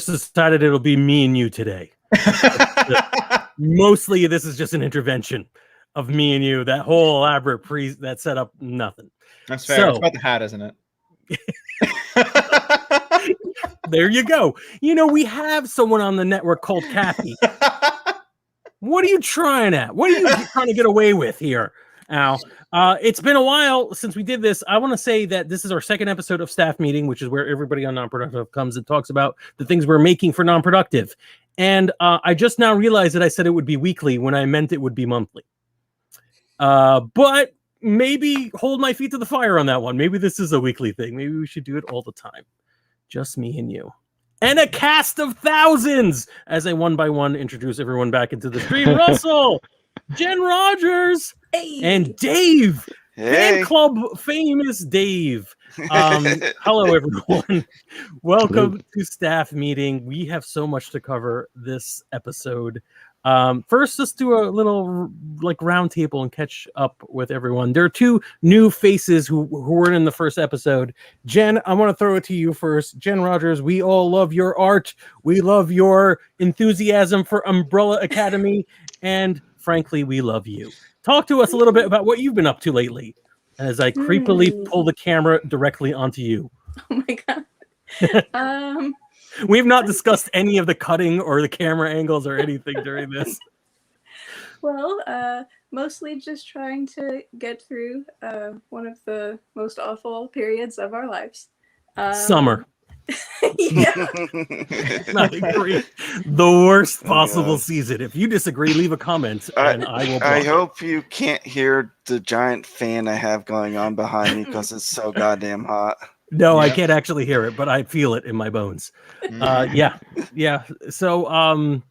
just decided it'll be me and you today. Mostly, this is just an intervention of me and you. That whole elaborate that setup, nothing. That's fair. It's about the hat, isn't it? There you go. You know, we have someone on the network called Kathy. What are you trying at? What are you trying to get away with here, Al? It's been a while since we did this. I want to say that this is our second episode of Staff Meeting, which is where everybody on Non-Productive comes and talks about the things we're making for Non-Productive. And I just now realized that I said it would be weekly when I meant it would be monthly. But maybe hold my feet to the fire on that one. Maybe this is a weekly thing. Maybe we should do it all the time. Just me and you. And a cast of thousands as I one by one introduce everyone back into the stream. Russell, Jen Rogers, and Dave. Fan club famous Dave. Hello, everyone. Welcome to Staff Meeting. We have so much to cover this episode. First, let's do a little round table and catch up with everyone. There are two new faces who weren't in the first episode. Jen, I want to throw it to you first. Jen Rogers, we all love your art. We love your enthusiasm for Umbrella Academy. And frankly, we love you. Talk to us a little bit about what you've been up to lately as I creepily pull the camera directly onto you. Oh my God. We've not discussed any of the cutting or the camera angles or anything during this. Well, mostly just trying to get through one of the most awful periods of our lives. Summer. Yeah. I agree. The worst possible season. If you disagree, leave a comment and I will block I hope you can't hear the giant fan I have going on behind me because it's so goddamn hot. No, I can't actually hear it, but I feel it in my bones. Yeah. So,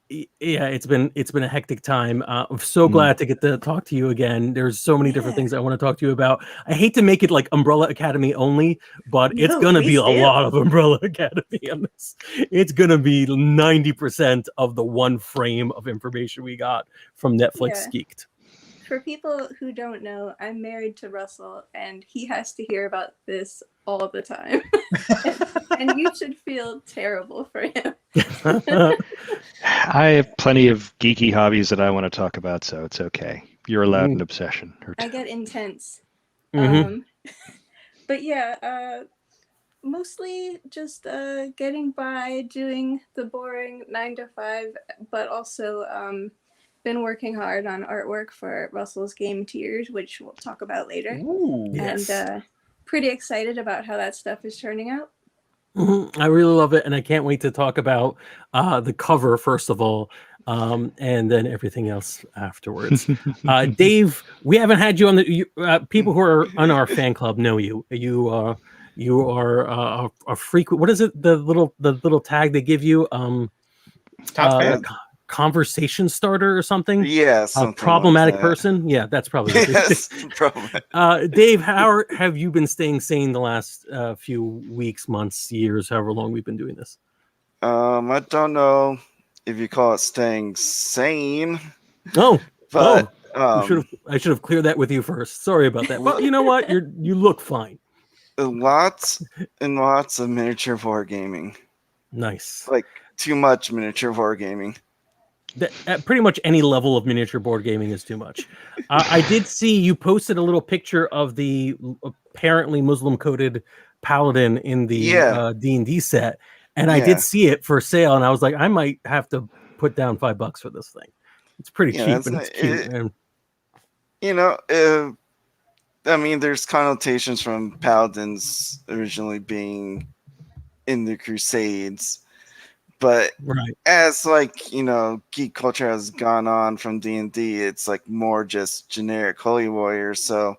it's been a hectic time. I'm so glad to get to talk to you again. There's so many different things I want to talk to you about. I hate to make it like Umbrella Academy only, but it's going to be a lot of Umbrella Academy on this. It's going to be 90% of the one frame of information we got from Netflix Geeked. For people who don't know, I'm married to Russell, and he has to hear about this all the time. And you should feel terrible for him. I have plenty of geeky hobbies that I want to talk about, so it's okay. You're allowed an obsession. I get intense. Mm-hmm. But yeah, mostly just getting by, doing the boring 9 to 5, but also been working hard on artwork for Russell's Game Tiers, which we'll talk about later. Ooh, yes. And pretty excited about how that stuff is turning out. I really love it, and I can't wait to talk about the cover first of all, and then everything else afterwards. Dave, we haven't had you on the people who are on our fan club know you. You are a frequent. What is it? The little tag they give you? Top fan. Conversation starter or something? Yeah, a problematic person. Yeah, that's probably yes, Dave, how have you been staying sane the last few weeks, months, years, however long we've been doing this? I don't know if you call it staying sane. But I should have cleared that with you first. Sorry about that. Well, you know what? You look fine. Lots and lots of miniature wargaming. Nice. Like too much miniature wargaming. At pretty much any level of miniature board gaming is too much. I did see you posted a little picture of the apparently Muslim-coded paladin in the D&D set, and I did see it for sale, and I was like, I might have to put down $5 for this thing. It's pretty cheap, and it's cute. I mean, there's connotations from paladins originally being in the Crusades. But as geek culture has gone on from D&D, it's like more just generic holy warriors. So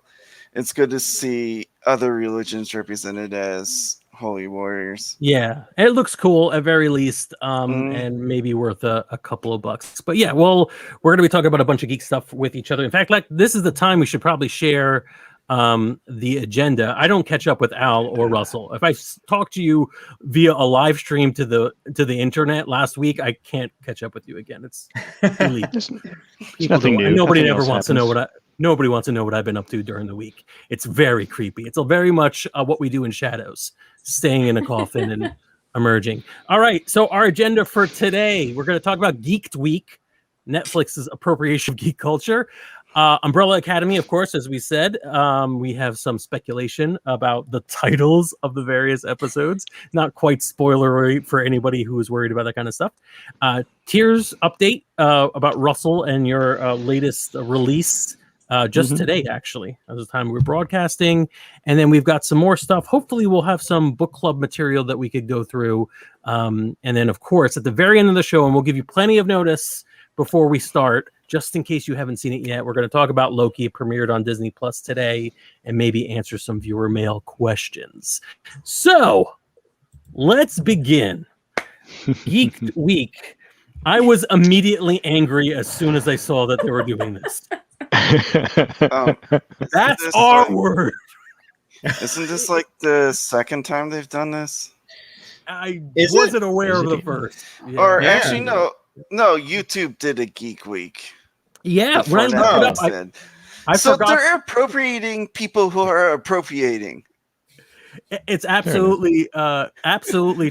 it's good to see other religions represented as holy warriors. Yeah, it looks cool at very least, and maybe worth a couple of bucks. But yeah, well, we're going to be talking about a bunch of geek stuff with each other. In fact, this is the time we should probably share the agenda. I don't catch up with Al or Russell. If I talk to you via a live stream to the internet last week, I can't catch up with you again. It's really nothing new. Nobody ever wants to know what nobody wants to know what I've been up to during the week. It's very creepy. It's very much what we do in shadows, staying in a coffin and emerging. All right, so our agenda for today, we're going to talk about Geek Week, Netflix's appropriation of geek culture. Umbrella Academy, of course, as we said. We have some speculation about the titles of the various episodes. Not quite spoilery for anybody who is worried about that kind of stuff. Tears update about Russell and your latest release just today, actually, at the time we're broadcasting. And then we've got some more stuff. Hopefully we'll have some book club material that we could go through. And then, of course, at the very end of the show, and we'll give you plenty of notice before we start, just in case you haven't seen it yet, we're going to talk about Loki. It premiered on Disney Plus today, and maybe answer some viewer mail questions. So let's begin. Geek Week. I was immediately angry as soon as I saw that they were doing this. That's our word. Isn't this like the second time they've done this? I wasn't aware of the first. Yeah. Or actually, no, YouTube did a Geek Week. Yeah, when I looked it up, I so forgot. They're appropriating people who are appropriating. It's absolutely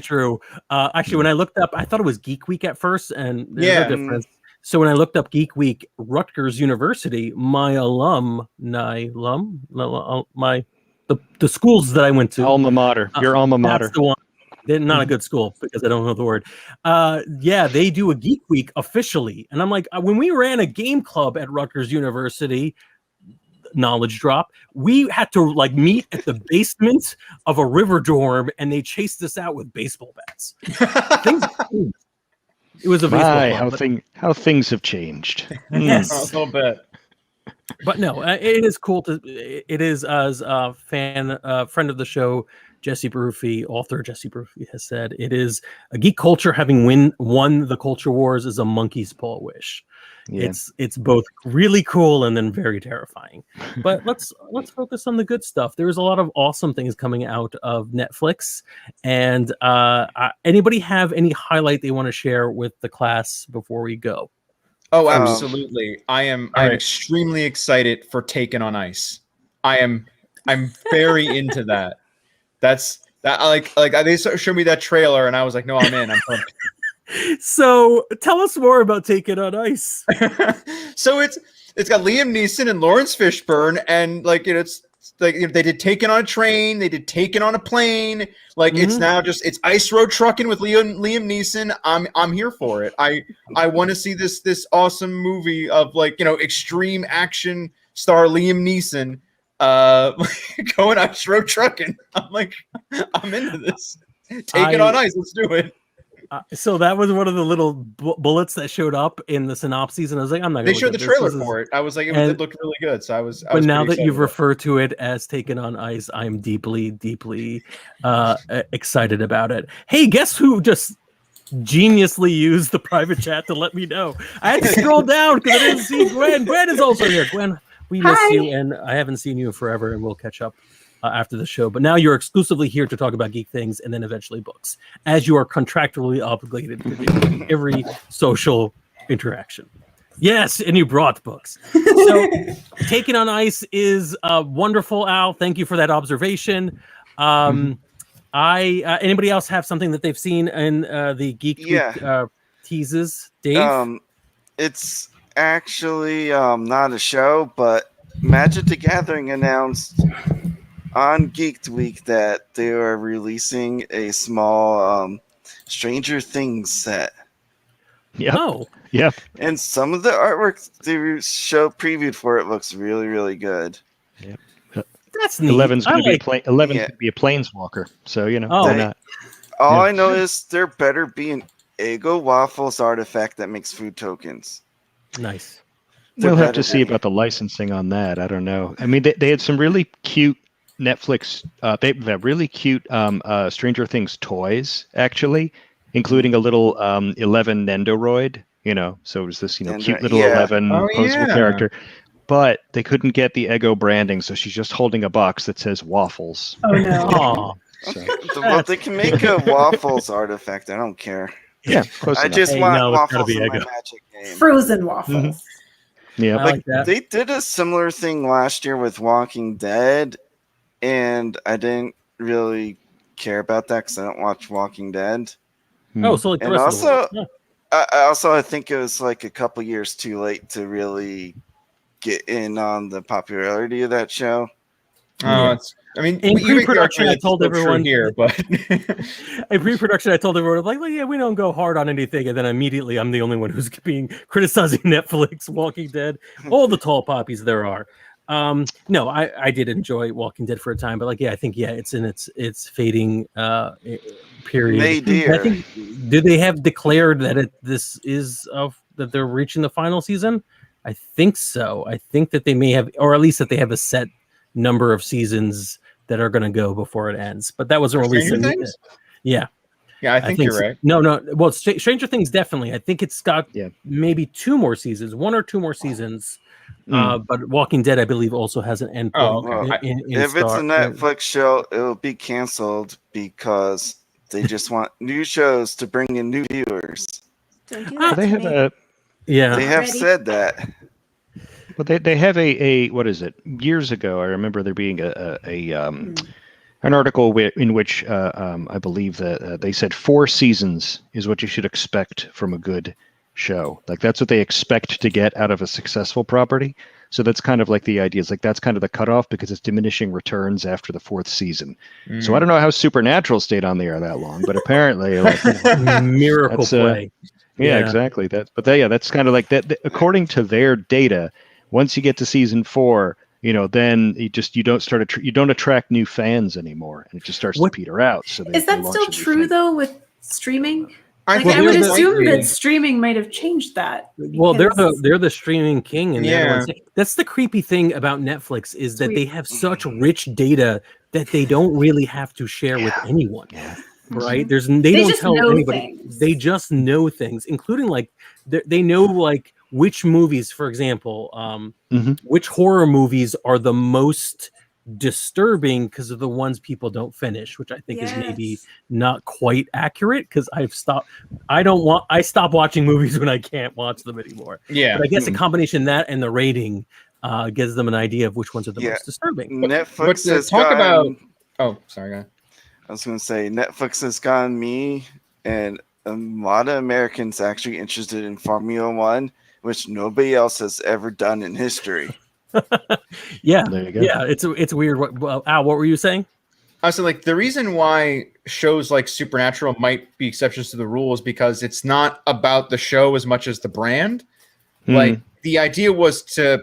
true. Actually, when I looked up, I thought it was Geek Week at first, and there's a difference. So when I looked up Geek Week, Rutgers University, my the schools that I went to, alma mater, your alma mater. That's the one. They're not a good school because I don't know the word. Yeah, they do a Geek Week officially. And I'm like, when we ran a game club at Rutgers University, knowledge drop, we had to like meet at the basement of a river dorm and they chased us out with baseball bats. It was a baseball club, how things have changed. Yes. A little bit. But no, it is cool it is as a friend of the show, Jesse Baruffi, author Jesse Baruffi, has said, it is a geek culture having won the culture wars is a monkey's paw wish. Yeah. It's both really cool and then very terrifying. But let's focus on the good stuff. There's a lot of awesome things coming out of Netflix. And anybody have any highlight they want to share with the class before we go? Oh, absolutely. I'm extremely excited for Taken on Ice. I'm very into that. That's like they showed me that trailer and I was like, no, I'm in. I'm pumped. So tell us more about Taken on Ice. So it's got Liam Neeson and Lawrence Fishburne, and like it's like they did Taken on a train, they did Taken on a plane. Like it's now it's ice road trucking with Liam Neeson. I'm here for it. I want to see this awesome movie of like extreme action star Liam Neeson going ice road trucking. I'm into this. Taken on Ice. Let's do it. So that was one of the little bullets that showed up in the synopses, and I was like, I'm not. They showed the trailer for it. I was like, it looked really good. So I was. But now that you've referred to it as Taken on Ice, I'm deeply, deeply excited about it. Hey, guess who just geniusly used the private chat to let me know? I had to scroll down because I didn't see Gwen. Gwen is also here. Gwen, we miss you, and I haven't seen you in forever, and we'll catch up after the show. But now you're exclusively here to talk about geek things and then eventually books, as you are contractually obligated to do every social interaction. Yes, and you brought books. So Taken on Ice is wonderful, Al. Thank you for that observation. Anybody else have something that they've seen in the Geek Week teases? Dave? It's actually not a show, but Magic the Gathering announced on Geek Week that they are releasing a small Stranger Things set. Yep. Oh. Yep. And some of the artwork they show previewed for it looks really, really good. Yep. That's neat. 11's going to be a planeswalker, so why not? All I know is there better be an Eggo Waffles artifact that makes food tokens. Nice. We'll have to see about the licensing on that. I don't know. I mean, they had some really cute Netflix. They have really cute Stranger Things toys, actually, including a little 11 Nendoroid. So it was this cute little 11 posable character. But they couldn't get the Eggo branding, so she's just holding a box that says waffles. Oh no! Well, they can make a waffles artifact. I don't care. Yeah, close enough. I just want waffles in my Magic game. Frozen waffles. Yeah, like that. They did a similar thing last year with Walking Dead, and I didn't really care about that because I don't watch Walking Dead. Oh, so like the And rest of the also, world. I think it was like a couple years too late to really get in on the popularity of that show. Yeah. I mean, In you make the pre-production, I argument told that's still true everyone here, but in pre-production, I told everyone, like, well, yeah, we don't go hard on anything, and then immediately I'm the only one who's being criticizing Netflix, Walking Dead, all the tall poppies there are. No, I did enjoy Walking Dead for a time, but like, yeah, I think it's in its fading period. Nadir. I think did they have declared that this is that they're reaching the final season? I think so. I think that they may have, or at least that they have a set number of seasons that are going to go before it ends. But that wasn't released. Yeah. Yeah, I think you're right. No. Well, Stranger Things definitely. I think it's got maybe 2 more seasons, 1 or 2 more seasons. But Walking Dead, I believe, also has an end point. If it's a Netflix show, it'll be canceled because they just want new shows to bring in new viewers. Don't do that They have a They have said that. Well, they have a what is it? Years ago, I remember there being an article in which I believe that they said 4 seasons is what you should expect from a good show. Like that's what they expect to get out of a successful property. So that's kind of like the idea. It's like that's kind of the cutoff because it's diminishing returns after the 4th season. So I don't know how Supernatural stayed on the air that long, but apparently, like, miracle play. Yeah, exactly. That's kind of like that. According to their data, once you get to season 4, then you don't attract new fans anymore, and it just starts to peter out. So is that still true though with streaming? I would assume that streaming might have changed that. Well, they're the streaming king, and that's the creepy thing about Netflix is that they have such rich data that they don't really have to share with anyone. Yeah. Right? They don't tell anybody. Things. They just know things, including like they know like which movies, for example, which horror movies are the most disturbing because of the ones people don't finish, which I think is maybe not quite accurate because I stop watching movies when I can't watch them anymore. Yeah. But I guess a combination of that and the rating gives them an idea of which ones are the most disturbing. Netflix has oh, sorry, go ahead. I was going to say Netflix has gotten me and a lot of Americans actually interested in Formula One, which nobody else has ever done in history. Yeah, there you go. Yeah, it's weird. Al, what were you saying? I was saying, like, the reason why shows like Supernatural might be exceptions to the rule is because it's not about the show as much as the brand. Like the idea was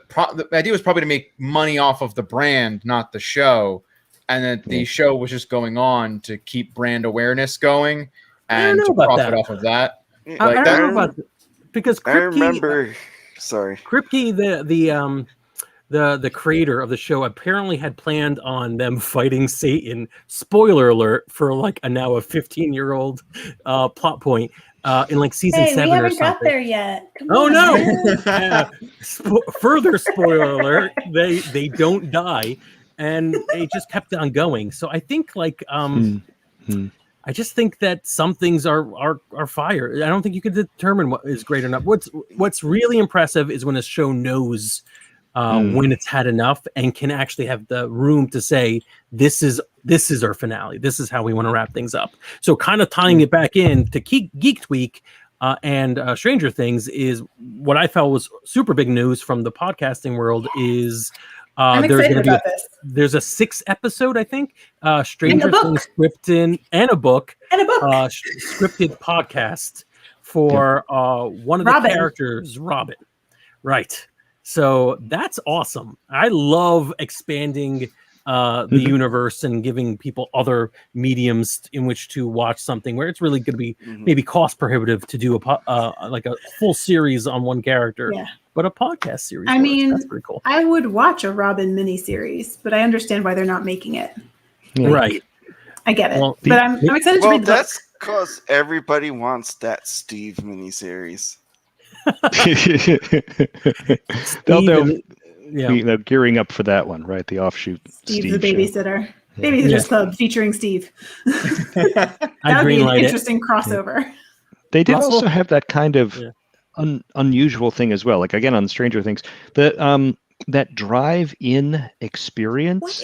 probably to make money off of the brand, not the show. And then the show was just going on to keep brand awareness going and to profit off of that. I don't know about that. Because Kripke, I remember. Sorry, Kripke, the creator of the show, apparently had planned on them fighting Satan. Spoiler alert for like now a 15-year-old plot point in like season 7 or something. We haven't got there yet. Further spoiler alert: they don't die. And it just kept on going. So I think like I just think that some things are fire. I don't think you can determine what is great or not. What's really impressive is when a show knows when it's had enough and can actually have the room to say this is our finale. This is how we want to wrap things up. So kind of tying it back in to Geek Tweak and Stranger Things is what I felt was super big news from the podcasting world is. I'm excited about this. There's a 6th episode, I think. Stranger Things scripted and a book. Scripted podcast for one of the characters, Robin. Right. So that's awesome. I love expanding the universe and giving people other mediums in which to watch something where it's really going to be maybe cost prohibitive to do like a full series on one character. Yeah. But a podcast series. I mean, that's pretty cool. I would watch a Robin miniseries, but I understand why they're not making it. Right. I get it. Well, but I'm excited to read the book. That's because everybody wants that Steve miniseries. They're gearing up for that one, right? The offshoot. Steve the babysitter. Babysitter's Club featuring Steve. That would be an interesting crossover. They did also have that kind of unusual thing as well. Like again on Stranger Things, that drive-in experience.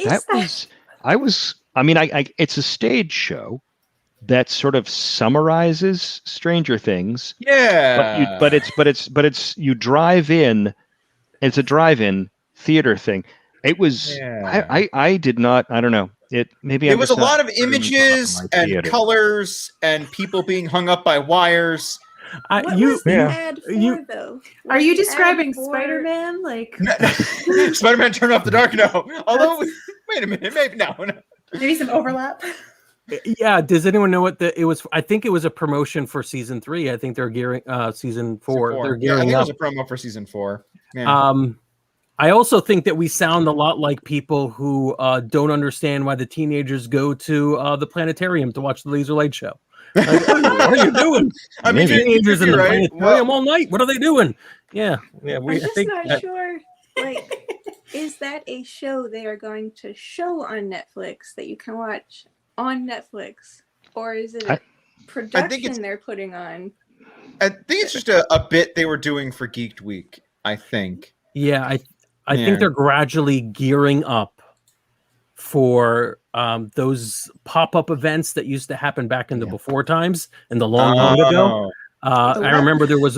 I I mean, it's a stage show that sort of summarizes Stranger Things. Yeah. But it's you drive in. It's a drive-in theater thing. It was. Yeah. I did not. I don't know. Maybe There I'm was just a not lot of very much off images my and theater. colors and people being hung up by wires. What was the Yeah. ad for, though? Are you Was the ad describing for- Spider-Man? Like Spider-Man Turn Off the Dark? No. Although, wait a minute. Maybe no. maybe some overlap? Yeah. Does anyone know what it was? I think it was a promotion for season 3. I think they're gearing season 4. They're Yeah, I gearing think up. it was a promo for season 4. Yeah. I also think that we sound a lot like people who don't understand why the teenagers go to the planetarium to watch the Laser Light Show. Like, what are you doing? I mean, Teenagers in the right. planetarium all night. What are they doing? Yeah. I'm just not sure. Like, is that a show they are going to show on Netflix that you can watch on Netflix, or is it a production they're putting on? I think it's just a bit they were doing for Geeked Week. I think. Yeah, I think they're gradually gearing up for those pop-up events that used to happen back in the before times and the long ago. I remember there was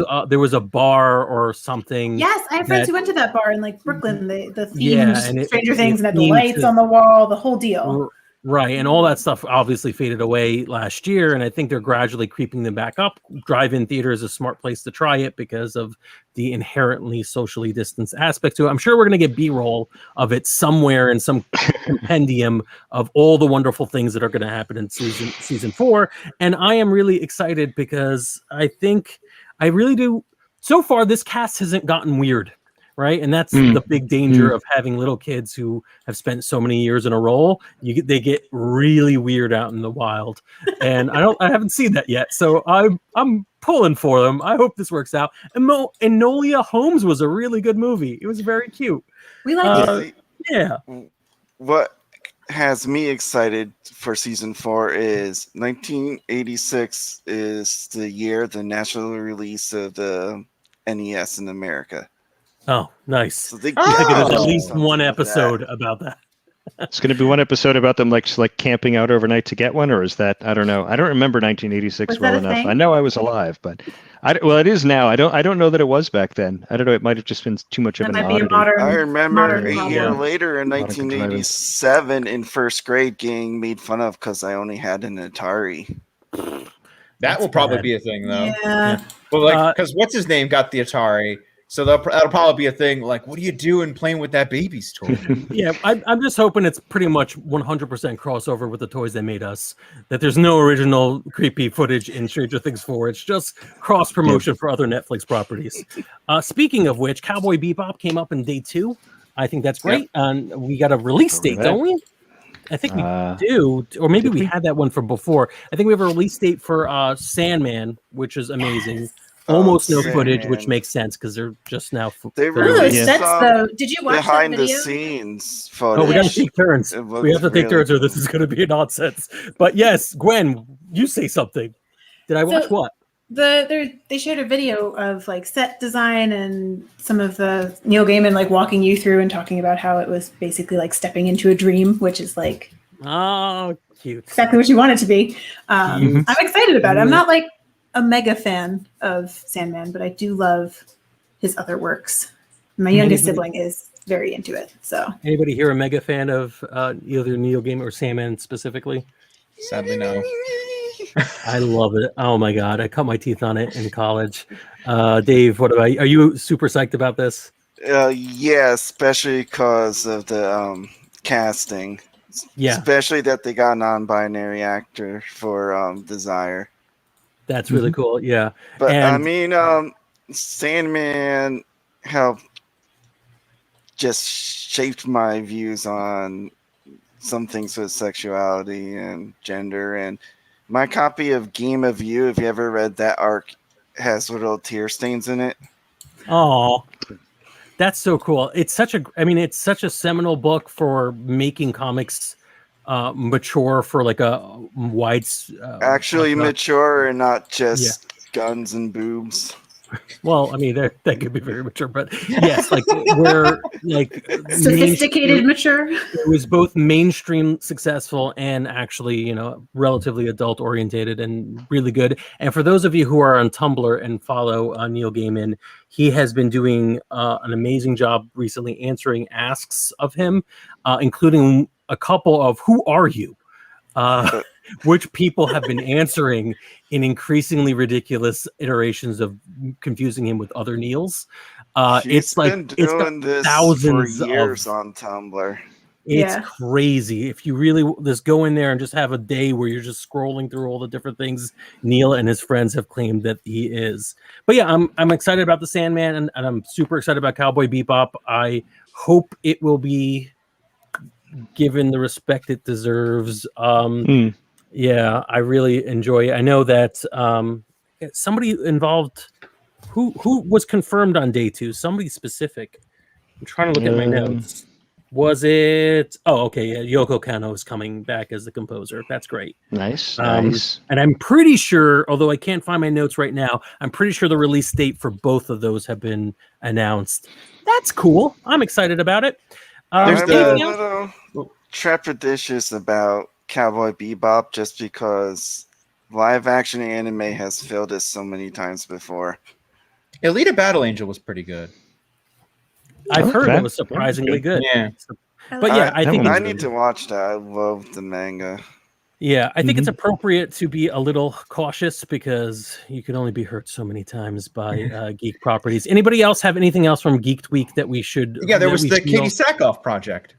a bar or something. Yes, I have friends who went to that bar in like Brooklyn. The themed Stranger Things and had the lights on the wall, the whole deal. Right, and all that stuff obviously faded away last year, and I think they're gradually creeping them back up. Drive-in theater is a smart place to try it because of the inherently socially distanced aspect to it. I'm sure we're going to get B-roll of it somewhere in some compendium of all the wonderful things that are going to happen in season 4, and I am really excited because I think I really do. So far, this cast hasn't gotten weird. Right, and that's the big danger of having little kids who have spent so many years in a role. They get really weird out in the wild, and I haven't seen that yet. So I'm pulling for them. I hope this works out. And Enola Holmes was a really good movie. It was very cute. We like it. Yeah. What has me excited for season 4 is 1986 is the year the national release of the NES in America. Oh, nice. So I think there's at least one episode about that. It's going to be one episode about them like camping out overnight to get one, or is that I don't know. I don't remember 1986 well enough. I know I was alive, but it is now. I don't know that it was back then. I don't know. It might have just been too much of an oddity. I remember a year later in 1987 in first grade getting made fun of because I only had an Atari. That will probably be a thing, though. Yeah. Well, because what's his name got the Atari. So that'll probably be a thing. Like, what are you doing playing with that baby's toy? Yeah, I'm just hoping it's pretty much 100% crossover with the toys they made us. That there's no original creepy footage in Stranger Things 4. It's just cross promotion for other Netflix properties. Speaking of which, Cowboy Bebop came up in day 2. I think that's great. And we got a release date, don't we? I think we do, or maybe we had that one from before. I think we have a release date for Sandman, which is amazing. Yes. Almost no footage, which makes sense because they're just now. They really sets though. Did you watch behind that video? the scenes photos? Oh, we got to take turns. We have to take turns, or this is going to be nonsense. But yes, Gwen, you say something. Did I watch what? They showed a video of like set design and some of the Neil Gaiman like walking you through and talking about how it was basically like stepping into a dream, which is like cute, exactly what you want it to be. I'm excited about it. I'm not like a mega fan of Sandman, but I do love his other works. My youngest sibling is very into it. So, anybody here a mega fan of either Neil Gaiman or Sandman specifically? Sadly, no. I love it. Oh my god, I cut my teeth on it in college. Dave, what about you? Are you super psyched about this? Yeah, especially because of the casting. Yeah, especially that they got a non-binary actor for Desire. That's really cool. Yeah, but I mean, Sandman helped just shaped my views on some things with sexuality and gender. And my copy of Game of You, if you ever read that arc, has little tear stains in it. Oh, that's so cool. It's such a seminal book for making comics mature for like a wide actually mature and not just guns and boobs. Well, I mean, that could be very mature, but yes, like we're like Sophisticated, mature. It was both mainstream successful and actually, relatively adult orientated and really good. And for those of you who are on Tumblr and follow Neil Gaiman, he has been doing an amazing job recently answering asks of him, including a couple of "Who are you?" Which people have been answering in increasingly ridiculous iterations of confusing him with other Neils. He's been doing this thousands for years on Tumblr. It's crazy. If you really just go in there and just have a day where you're just scrolling through all the different things Neil and his friends have claimed that he is. But yeah, I'm excited about the Sandman, and I'm super excited about Cowboy Bebop. I hope it will be given the respect it deserves. Yeah, I really enjoy it. I know that somebody involved who was confirmed on day 2, somebody specific. I'm trying to look at my notes. Was it? Oh, okay. Yeah, Yoko Kanno is coming back as the composer. That's great. Nice. And I'm pretty sure, although I can't find my notes right now, I'm pretty sure the release date for both of those have been announced. That's cool. I'm excited about it. There's a little trepidatious about Cowboy Bebop just because live action anime has failed us so many times before. Alita Battle Angel was pretty good. I've heard it was surprisingly good. Yeah. But yeah, I think I need to watch that. I love the manga. Yeah, I think it's appropriate to be a little cautious because you can only be hurt so many times by geek properties. Anybody else have anything else from Geek Week that we should? Yeah, there was the Katie Sackhoff project.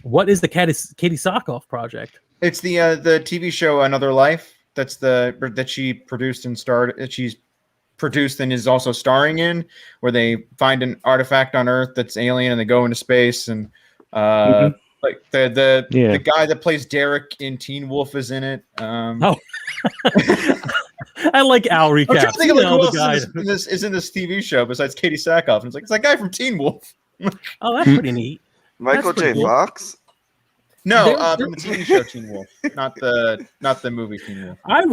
What is the Katie Sackhoff project? It's the TV show Another Life. That's that she produced and starred. She's produced and is also starring in, where they find an artifact on Earth that's alien and they go into space, and like the guy that plays Derek in Teen Wolf is in it. I like Al recaps. I'm trying to think of who else is in this TV show besides Katie Sackhoff, and it's that guy from Teen Wolf. Oh, that's pretty neat. Michael J. Fox? No, from the TV show Teen Wolf, not the movie Teen Wolf. I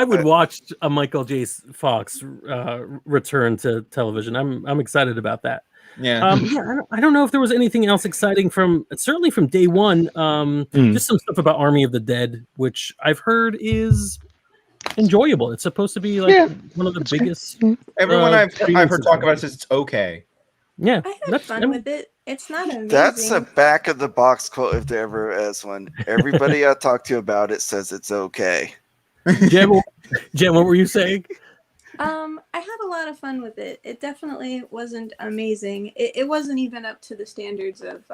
would watch a Michael J. Fox return to television. I'm excited about that. Yeah. I don't know if there was anything else exciting certainly from day one. Just some stuff about Army of the Dead, which I've heard is enjoyable. It's supposed to be like one of the biggest. Everyone I've heard talk about it says it's okay. Yeah, I had fun with it. It's not amazing. That's a back of the box quote if there ever is one. Everybody I talk to about it says it's okay. Jen, what were you saying? I had a lot of fun with it. It definitely wasn't amazing. It wasn't even up to the standards of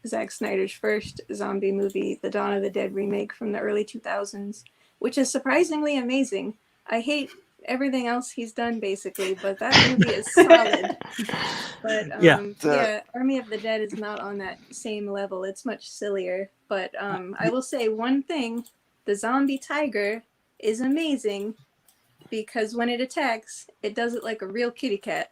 Zack Snyder's first zombie movie, the Dawn of the Dead remake from the early 2000s, which is surprisingly amazing. I hate everything else he's done basically, but that movie is solid. But Army of the Dead is not on that same level. It's much sillier. But I will say one thing: the zombie tiger is amazing because when it attacks, it does it like a real kitty cat.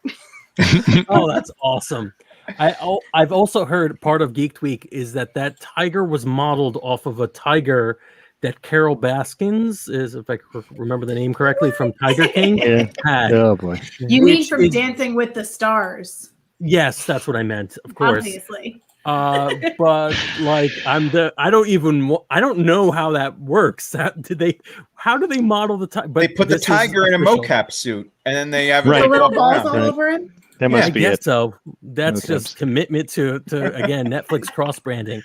Oh, that's awesome. I've also heard part of Geek Week is that tiger was modeled off of a tiger that Carol Baskins is, if I remember the name correctly, from Tiger King. Had. Oh boy! You mean from Dancing with the Stars? Yes, that's what I meant. Of course, obviously. But like, I don't know how that works. How do they model the tiger? They put the tiger in a mocap suit, and then they have the little balls all over him. That must be it. So that's just commitment to again Netflix cross branding.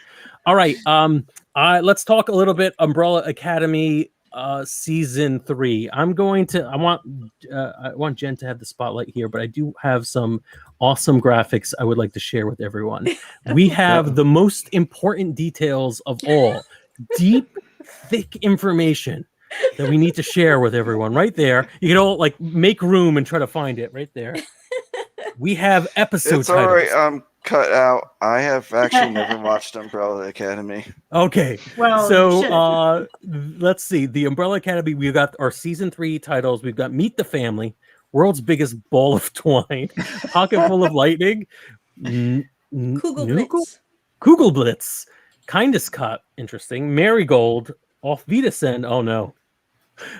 All right, let's talk a little bit Umbrella Academy season 3. I want Jen to have the spotlight here, but I do have some awesome graphics I would like to share with everyone. We have the most important details of all, deep, thick information that we need to share with everyone right there. You can all like make room and try to find it right there. We have episode it's titles. All right, I'm cut out. I have actually never watched Umbrella Academy. Okay. Well, so let's see. The Umbrella Academy, we've got our season 3 titles. We've got Meet the Family, World's Biggest Ball of Twine, Pocket Full of Lightning, Kugel Blitz, Kindest Cut, interesting, Marigold, Off Vita Send. Oh no.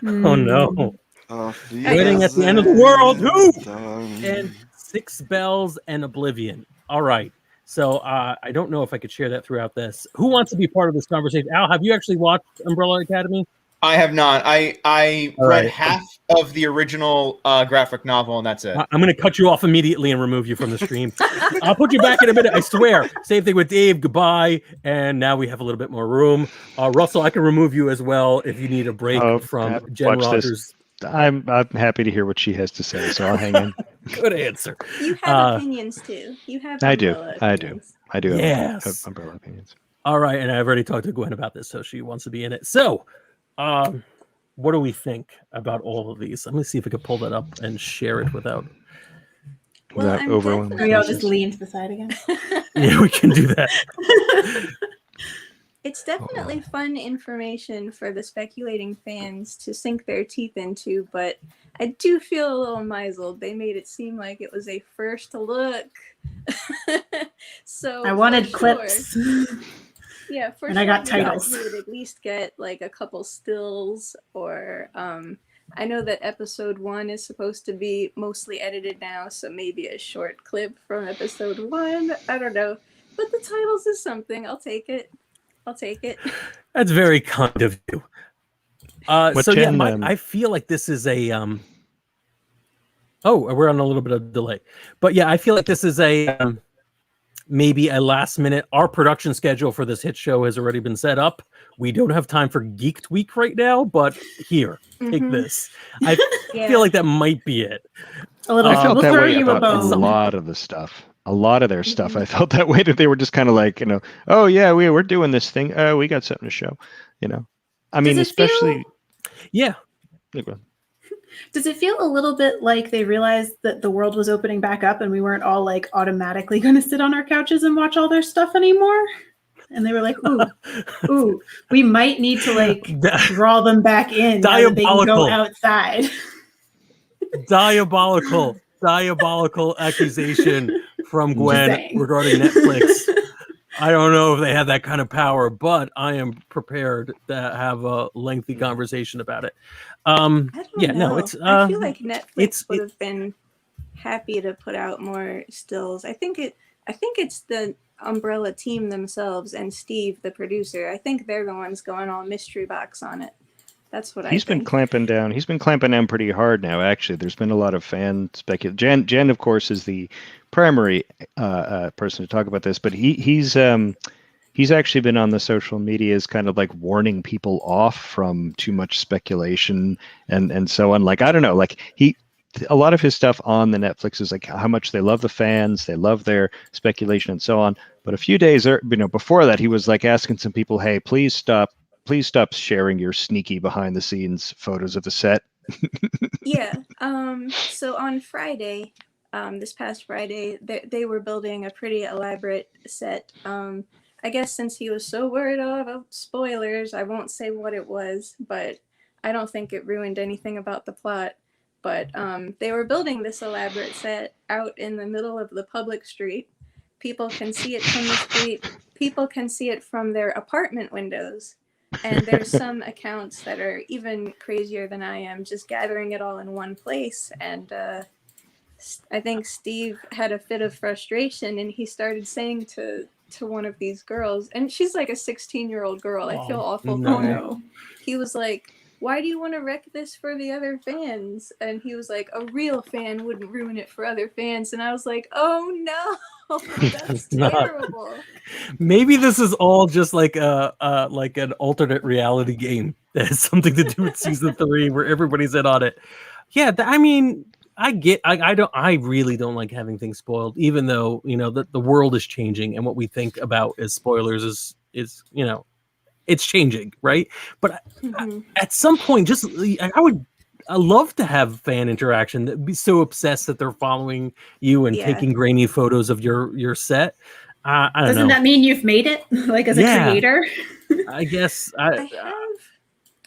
Oh no. Wedding at the end of the world. Who? And 6 Bells and Oblivion. All right. So I don't know if I could share that throughout this. Who wants to be part of this conversation? Al, have you actually watched Umbrella Academy? I have not. I All read right. half of the original graphic novel, and that's it. I'm going to cut you off immediately and remove you from the stream. I'll put you back in a minute. I swear. Same thing with Dave. Goodbye. And now we have a little bit more room. Russell, I can remove you as well if you need a break from Jen Rogers. I'm happy to hear what she has to say, so I'll hang in. Good answer. You have opinions too. You have. I do. Yes. Have umbrella opinions. All right, and I've already talked to Gwen about this, so she wants to be in it. So, what do we think about all of these? I'm going to see if I can pull that up and share it without overwhelming. We all just lean to the side again. Yeah, we can do that. It's definitely fun information for the speculating fans to sink their teeth into, but I do feel a little misled. They made it seem like it was a first look. So I wanted clips. Yeah, for and sure. I got titles. We would at least get like a couple stills, or I know that episode 1 is supposed to be mostly edited now, so maybe a short clip from episode 1. I don't know, but the titles is something. I'll take it. That's very kind of you. I feel like this is a we're on a little bit of delay, but yeah, I feel like this is a maybe a last minute. Our production schedule for this hit show has already been set up. We don't have time for Geek Week right now, but here, take this. I feel like that might be it. A little. I felt that way about a lot of the stuff. A lot of their stuff, I felt that way, that they were just kind of like, oh yeah, we're doing this thing. We got something to show, I mean, especially. Yeah. Does it feel a little bit like they realized that the world was opening back up and we weren't all like automatically going to sit on our couches and watch all their stuff anymore? And they were like, ooh, we might need to like draw them back in. Diabolical. Now that they can go outside. Diabolical accusation from Gwen regarding Netflix. I don't know if they have that kind of power, but I am prepared to have a lengthy conversation about it. I don't know. I feel like Netflix would have been happy to put out more stills. I think it's the Umbrella team themselves and Steve, the producer. I think they're the ones going all mystery box on it. That's what He's been clamping down. He's been clamping down pretty hard now. Actually, there's been a lot of fan speculation. Jen, of course, is the primary person to talk about this, but he's actually been on the social medias, kind of like warning people off from too much speculation and so on. Like, I don't know, like a lot of his stuff on the Netflix is like how much they love the fans, they love their speculation and so on. But a few days before that, he was like asking some people, hey, please stop sharing your sneaky behind the scenes photos of the set. Yeah. So on Friday, this past Friday, they were building a pretty elaborate set. I guess since he was so worried about spoilers, I won't say what it was, but I don't think it ruined anything about the plot. But they were building this elaborate set out in the middle of the public street. People can see it from the street. People can see it from their apartment windows. And there's some accounts that are even crazier than I am, just gathering it all in one place. And I think Steve had a fit of frustration, and he started saying to one of these girls, and she's like a 16-year-old girl. I feel awful for her. He was like, why do you want to wreck this for the other fans? And he was like, a real fan wouldn't ruin it for other fans. And I was like, oh no, that's terrible. Maybe this is all just like an alternate reality game that has something to do with season 3 where everybody's in on it. Yeah, I mean, I really don't like having things spoiled, even though, the world is changing and what we think about as spoilers is it's changing, right? But at some point, I love to have fan interaction. That be so obsessed that they're following you and taking grainy photos of your set. I don't know. Doesn't that mean you've made it? Like as a creator? I guess I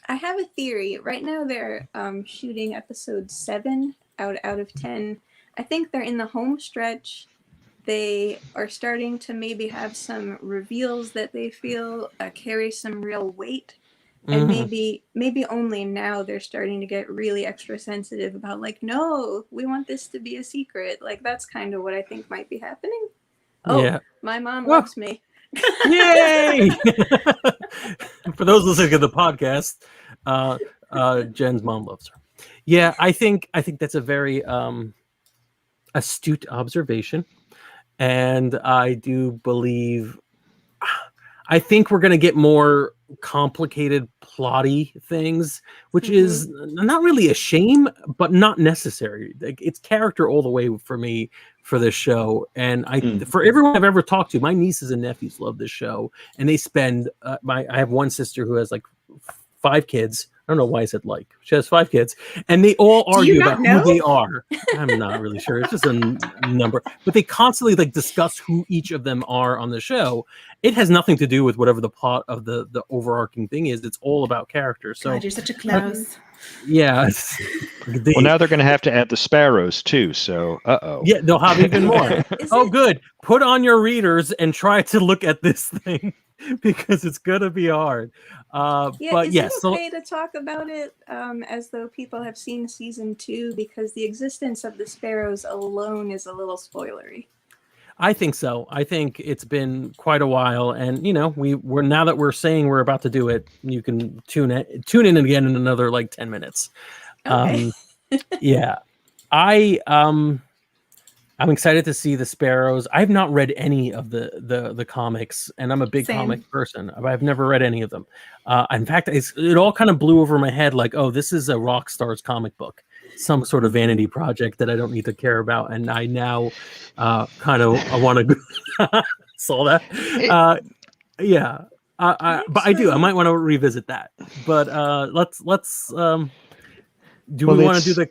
have a theory. Right now they're shooting episode 7 out of 10. I think they're in the home stretch. They are starting to maybe have some reveals that they feel carry some real weight. And maybe only now they're starting to get really extra sensitive about like, no, we want this to be a secret. Like that's kind of what I think might be happening. Oh, yeah. My mom loves me. Yay! For those listening to the podcast, Jen's mom loves her. Yeah, I think that's a very astute observation, and I do believe. I think we're going to get more complicated, plotty things, which is not really a shame, but not necessary. It's character all the way for me for this show. And for everyone I've ever talked to, my nieces and nephews love this show, and they spend. I have one sister who has like 5 kids. I don't know why I said like. She has 5 kids, and they all argue about who they are. I'm not really sure. It's just a number, but they constantly like discuss who each of them are on the show. It has nothing to do with whatever the plot of the overarching thing is. It's all about characters. So God, you're such a Klaus. Yeah. Well, now they're going to have to add the sparrows too. So, yeah, they'll have even more. Good. Put on your readers and try to look at this thing because it's going to be hard. But yes, it okay to talk about it as though people have seen season 2 because the existence of the sparrows alone is a little spoilery. I think so. I think it's been quite a while, and we're now that we're saying we're about to do it, you can tune in again in another like 10 minutes. Okay. Yeah, I'm excited to see the sparrows. I've not read any of the comics, and I'm a big comic person. I've never read any of them. In fact, it all kind of blew over my head. Like, oh, this is a Rockstar's comic book. Some sort of vanity project that I don't need to care about, and I now I want to saw that. But I do. I might want to revisit that. But let's. Do we want to do the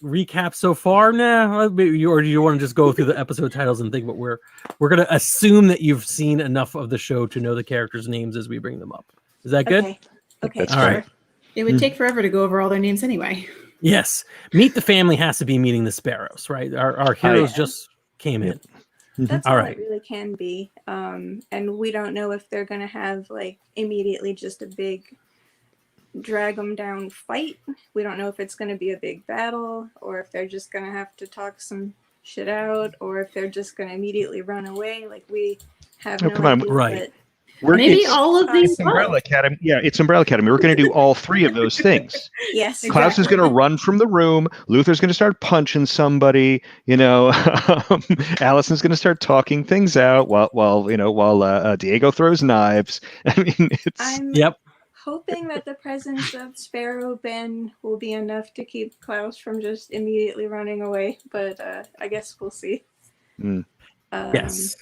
recap so far now, or do you want to just go through the episode titles and think? But we're going to assume that you've seen enough of the show to know the characters' names as we bring them up. Is that good? Okay. All right. It would take forever to go over all their names anyway. Yes. Meet the Family has to be Meeting the Sparrows, right? Our heroes just came in. That's all it really can be. And we don't know if they're going to have like immediately just a big drag them down fight. We don't know if it's going to be a big battle or if they're just going to have to talk some shit out or if they're just going to immediately run away. Like we have no idea. Right. Maybe all of these. Umbrella Academy. Yeah, it's Umbrella Academy. We're going to do all 3 of those things. Yes. Klaus is going to run from the room. Luther's going to start punching somebody. Allison's going to start talking things out while Diego throws knives. I mean, I'm hoping that the presence of Sparrow Ben will be enough to keep Klaus from just immediately running away. But I guess we'll see. Yes,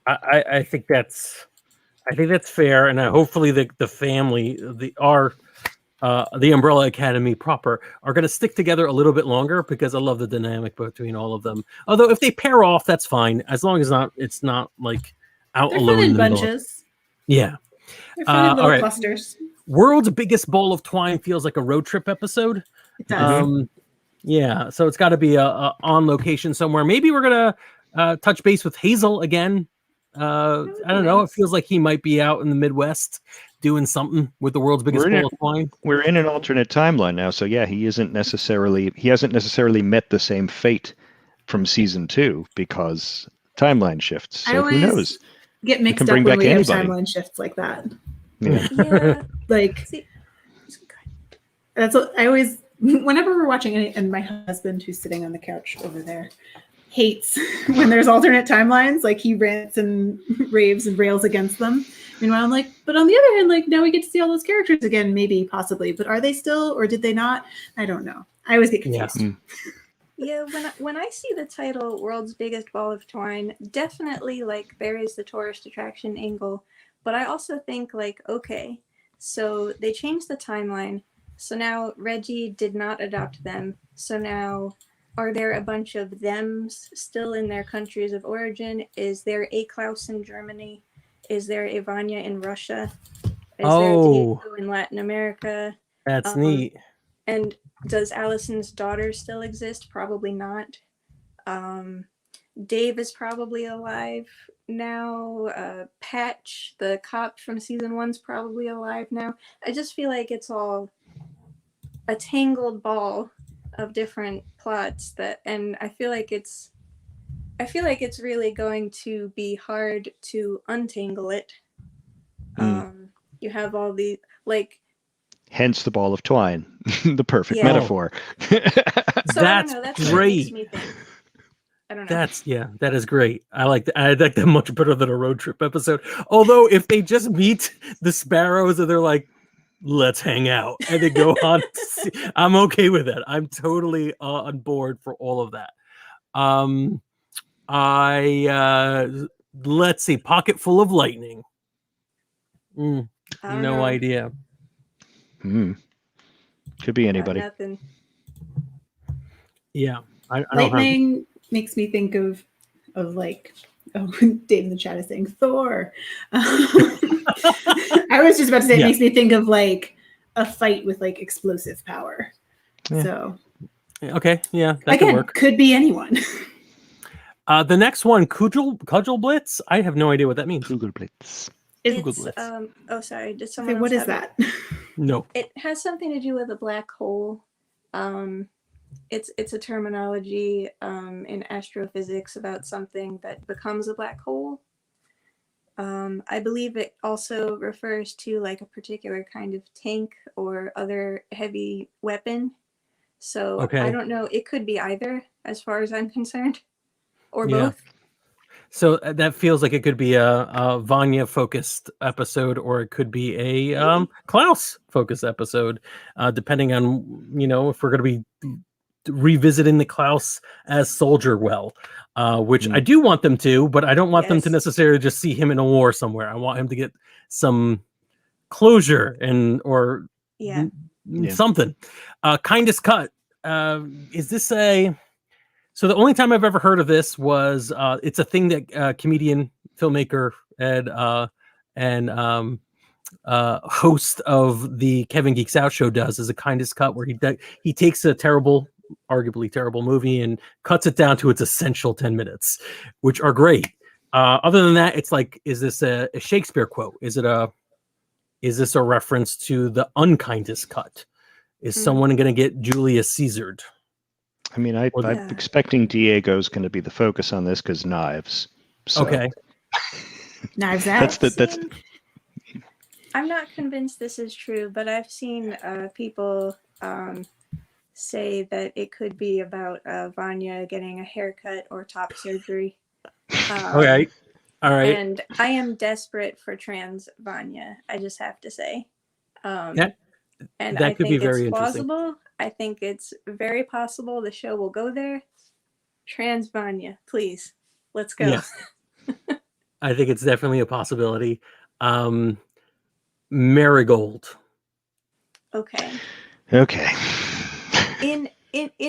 I think that's. I think that's fair, and hopefully the family, the Umbrella Academy proper, are going to stick together a little bit longer because I love the dynamic between all of them. Although if they pair off, that's fine as long as it's not like out alone in bunches. Yeah, they're fun in little clusters. World's Biggest Ball of Twine feels like a road trip episode. It does. Yeah, so it's got to be a on location somewhere. Maybe we're gonna touch base with Hazel again. I don't know. It feels like he might be out in the Midwest doing something with the World's Biggest Ball of Twine. We're in an alternate timeline now, so yeah, he hasn't necessarily met the same fate from season 2 because timeline shifts. So who knows? Get mixed up when we have timeline shifts like that. Yeah. Like that's what I always. Whenever we're watching it, and my husband, who's sitting on the couch over there, hates when there's alternate timelines. Like he rants and raves and rails against them. Meanwhile, I'm like, but on the other hand, like now we get to see all those characters again, maybe, possibly. But are they still, or did they not? I don't know. I always get confused. Yeah, when I see the title "World's Biggest Ball of Twine," definitely like there is the tourist attraction angle. But I also think like, okay, so they changed the timeline. So now Reggie did not adopt them. So now, are there a bunch of thems still in their countries of origin? Is there a Klaus in Germany? Is there a Vanya in Russia? Is there a Diego in Latin America? That's neat. And does Allison's daughter still exist? Probably not. Dave is probably alive now. Patch, the cop from season 1's probably alive now. I just feel like it's all a tangled ball of different plots and I feel like it's really going to be hard to untangle it. You have all the hence the ball of twine, the perfect metaphor. So That's that's great. what it makes me think. I don't know. That is great. I like that much better than a road trip episode. Although if they just meet the sparrows and they're like, let's hang out, and they go on, I'm okay with that. I'm totally on board for all of that. Let's see, pocket full of lightning. No idea. Could be anybody. Nothing. Yeah, I lightning makes me think of like, Dave in the chat is saying Thor. I was just about to say it makes me think of like a fight with like explosive power. Yeah. So okay, yeah, that again, could work. Could be anyone. The next one, Cudgel Blitz. I have no idea what that means. Cudgel Blitz. Oh, sorry. Did someone else what is have that? No. It has something to do with a black hole. It's a terminology in astrophysics about something that becomes a black hole. I believe it also refers to like a particular kind of tank or other heavy weapon. So I don't know. It could be either, as far as I'm concerned, or both. So that feels like it could be a Vanya focused episode, or it could be a Klaus focused episode, depending on if we're going to be revisiting the Klaus as Soldier which I do want them to, but I don't want them to necessarily just see him in a war somewhere. I want him to get some closure or something. Kindest cut. Is this a... So the only time I've ever heard of this was it's a thing that comedian, filmmaker, and host of the Kevin Geeks Out show does, is a kindest cut, where he takes a arguably terrible movie and cuts it down to its essential 10 minutes, which are great. Other than that, it's like, is this a Shakespeare quote? Is this a reference to the unkindest cut? Is someone going to get Julius Caesared? I mean, I'm expecting Diego's going to be the focus on this because knives. So. Okay. Knives out. That's. I'm not convinced this is true, but I've seen people say that it could be about Vanya getting a haircut or top surgery. Okay. All right. And I am desperate for trans Vanya. I just have to say. And that could be very interesting. Plausible. I think it's very possible the show will go there. Trans Vanya, please. Let's go. Yeah. I think it's definitely a possibility. Marigold. Okay. In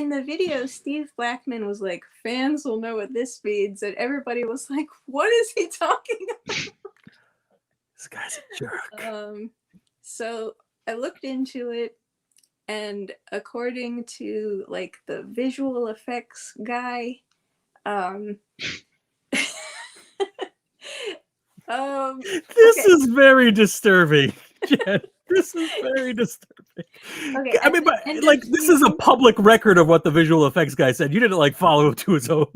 the video, Steve Blackman was like, fans will know what this means, and everybody was like, what is he talking about? This guy's a jerk. So I looked into it, and according to like the visual effects guy, this is very disturbing. Jen. This is very disturbing. Okay, I mean, but like, this is a public record of what the visual effects guy said. You didn't like follow to his own.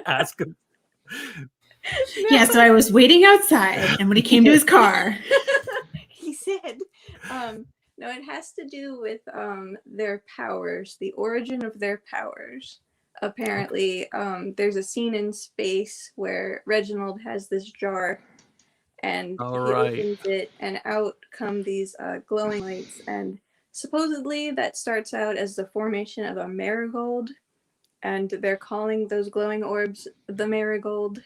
Ask him. Yeah, so I was waiting outside, and when he came to his car, he said, no, it has to do with their powers, the origin of their powers. Apparently, there's a scene in space where Reginald has this jar, and he opens it, and out come these glowing lights, and supposedly that starts out as the formation of a marigold, and they're calling those glowing orbs the marigold.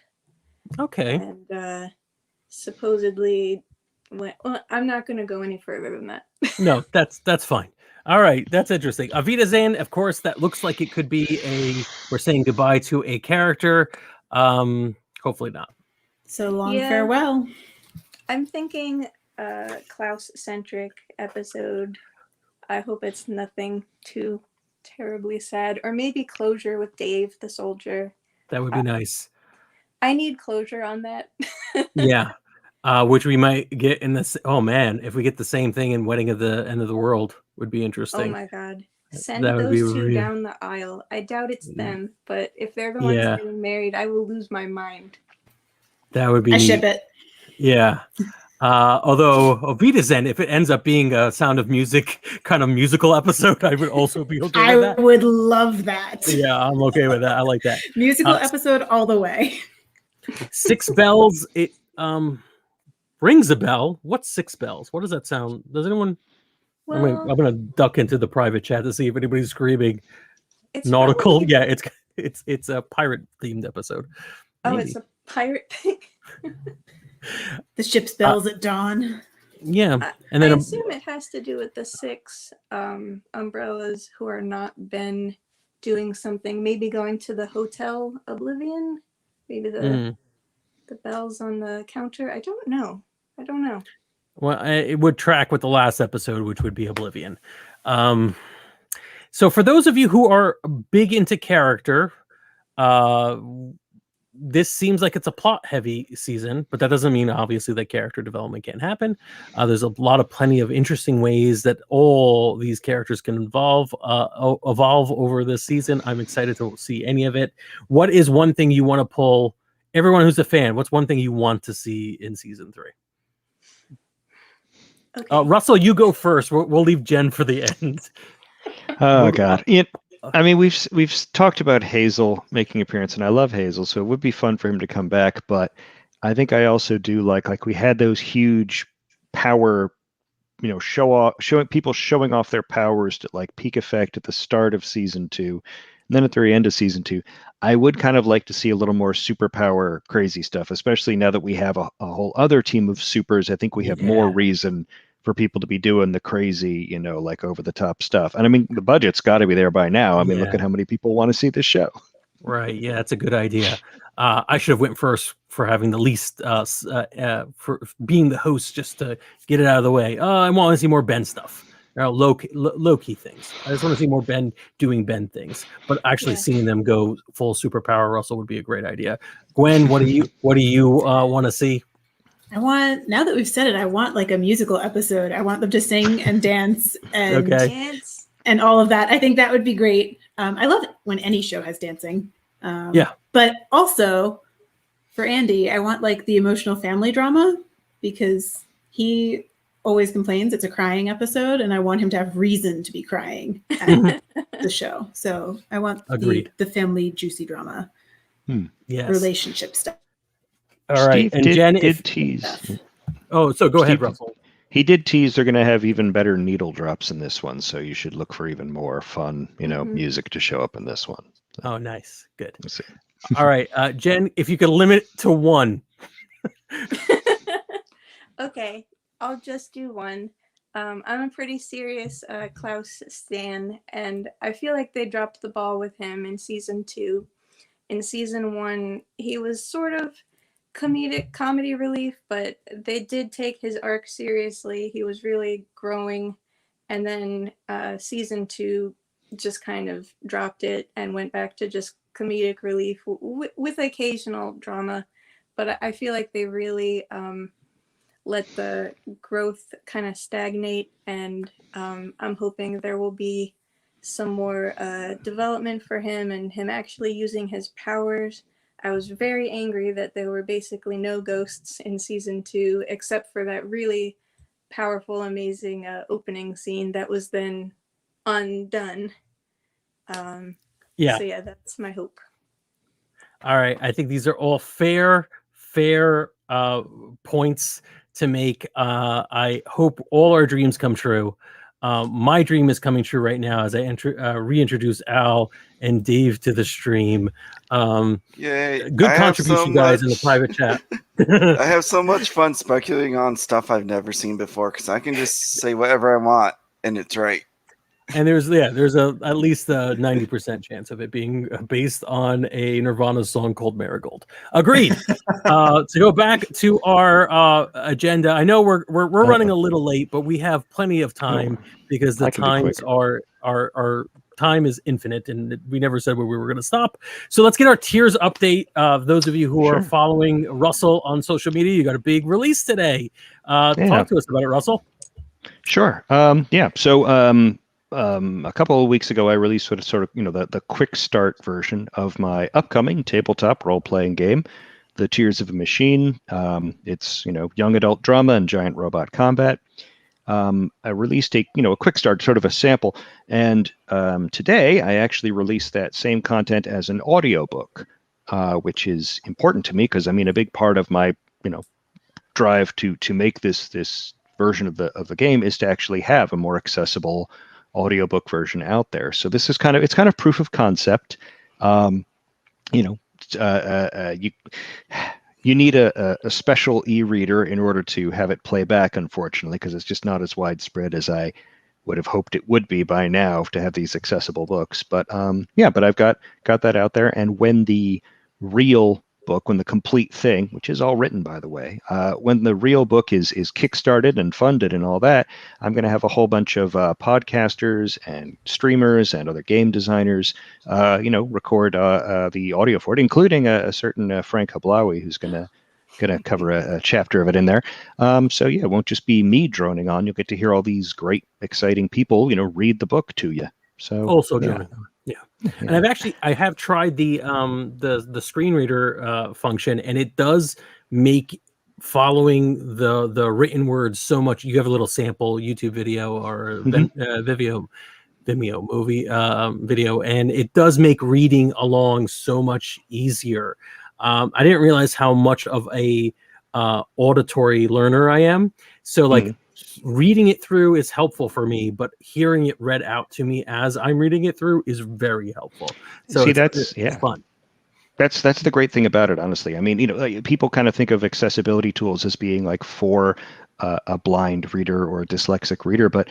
Okay. And supposedly... Well, I'm not going to go any further than that. No, that's fine. All right, that's interesting. Avita Zane, of course, that looks like it could be we're saying goodbye to a character. Hopefully not. So long, farewell. I'm thinking Klaus-centric episode. I hope it's nothing too terribly sad. Or maybe closure with Dave, the soldier. That would be nice. I need closure on that. Yeah. Which we might get in this. Oh man, if we get the same thing in Wedding of the End of the World, would be Oh interesting. my god. Send That would be those two really, down the aisle. I doubt it's them, but if they're the ones yeah, getting married, I will lose my mind. that would be I neat. ship it. Yeah. Although Ovita's End, if it ends up being a Sound of Music kind of musical episode, I would also be okay I with that. would love that. Yeah, I'm okay with that. I like that. Musical episode all the way. Six Bells. It rings a bell. What's Six Bells? What does that sound? Does anyone? Well, I'm gonna duck into the private chat to see if anybody's screaming it's nautical. probably- Yeah, it's a pirate themed episode. Oh, Maybe. it's a pirate thing. The ship's bells at dawn. Yeah, and then I assume it has to do with the 6 umbrellas who are not Ben doing something. Maybe going to the Hotel Oblivion. Maybe the bells on the counter. I don't know. Well, it would track with the last episode, which would be Oblivion. So for those of you who are big into character, this seems like it's a plot-heavy season, but that doesn't mean obviously that character development can't happen. There's plenty of interesting ways that all these characters can evolve over this season. I'm excited to see any of it. What is one thing you want to pull? Everyone who's a fan, what's one thing you want to see in season 3? Okay. Russell, you go first. We'll leave Jen for the end. Oh God! I mean, we've talked about Hazel making an appearance, and I love Hazel, so it would be fun for him to come back. But I think I also do like we had those huge power, showing people showing off their powers to like peak effect at the start of season 2, and then at the very end of season 2. I would kind of like to see a little more superpower crazy stuff, especially now that we have a whole other team of supers. I think we have more reason for people to be doing the crazy, like over the top stuff. And I mean, the budget's got to be there by now. I mean, look at how many people want to see this show. Right. Yeah, that's a good idea. I should have went first for having the least, for being the host, just to get it out of the way. I want to see more Ben stuff. Loki things. I just want to see more Ben doing Ben things, but actually seeing them go full superpower Russell would be a great idea. Gwen, what do you want to see? Now that we've said it, I want like a musical episode. I want them to sing and dance and all of that. I think that would be great. I love it when any show has dancing. But also for Andy, I want like the emotional family drama, because he always complains it's a crying episode, and I want him to have reason to be crying at the show. So I want the family juicy drama, relationship stuff. All right, Steve and Jen did tease. Oh, so go ahead, Russell. He did tease they're going to have even better needle drops in this one, so you should look for even more fun, music to show up in this one. Oh, nice, good. All right, Jen, if you could limit it to one. Okay, I'll just do one. I'm a pretty serious Klaus stan, and I feel like they dropped the ball with him in season 2. In season 1, he was sort of comedy relief, but they did take his arc seriously. He was really growing, and then season 2 just kind of dropped it and went back to just comedic relief with occasional drama. But I feel like they really let the growth kind of stagnate, and I'm hoping there will be some more development for him and him actually using his powers. I was very angry that there were basically no ghosts in season 2, except for that really powerful, amazing opening scene that was then undone. So yeah, that's my hope. All right, I think these are all fair points to make. I hope all our dreams come true. My dream is coming true right now as I reintroduce Al and Dave to the stream. Yay. Good contribution, guys, in the private chat. I have so much fun speculating on stuff I've never seen before, because I can just say whatever I want and it's right. And there's at least a 90% chance of it being based on a Nirvana song called Marigold. Agreed. To go back to our agenda, I know we're running a little late, but we have plenty of time because the times are time is infinite, and we never said where we were going to stop. So let's get our tiers update. Those of you who are following Russell on social media, you got a big release today. Talk to us about it, Russell. Sure. So a couple of weeks ago, I released sort of the quick start version of my upcoming tabletop role-playing game, The Tears of a Machine. It's young adult drama and giant robot combat. I released a quick start, sort of a sample, and today I actually released that same content as an audiobook, which is important to me because a big part of my drive to make this version of the game is to actually have a more accessible audiobook version out there. So this is kind of proof of concept. You need a special e-reader in order to have it play back, unfortunately, because it's just not as widespread as I would have hoped it would be by now to have these accessible books. But but I've got that out there. And when the real book, when the complete thing, which is all written, by the way, when the real book is kickstarted and funded and all that, I'm going to have a whole bunch of podcasters and streamers and other game designers, record the audio for it, including a certain Frank Hablawi, who's going to cover a chapter of it in there. So it won't just be me droning on. You'll get to hear all these great, exciting people, read the book to you. So also droning on. And I have tried the screen reader function, and it does make following the written words so much. You have a little sample YouTube video or Vimeo movie video, and it does make reading along so much easier. I didn't realize how much of a auditory learner I am. So reading it through is helpful for me, but hearing it read out to me as I'm reading it through is very helpful. So it's fun. That's the great thing about it, honestly. People kind of think of accessibility tools as being like for a blind reader or a dyslexic reader, but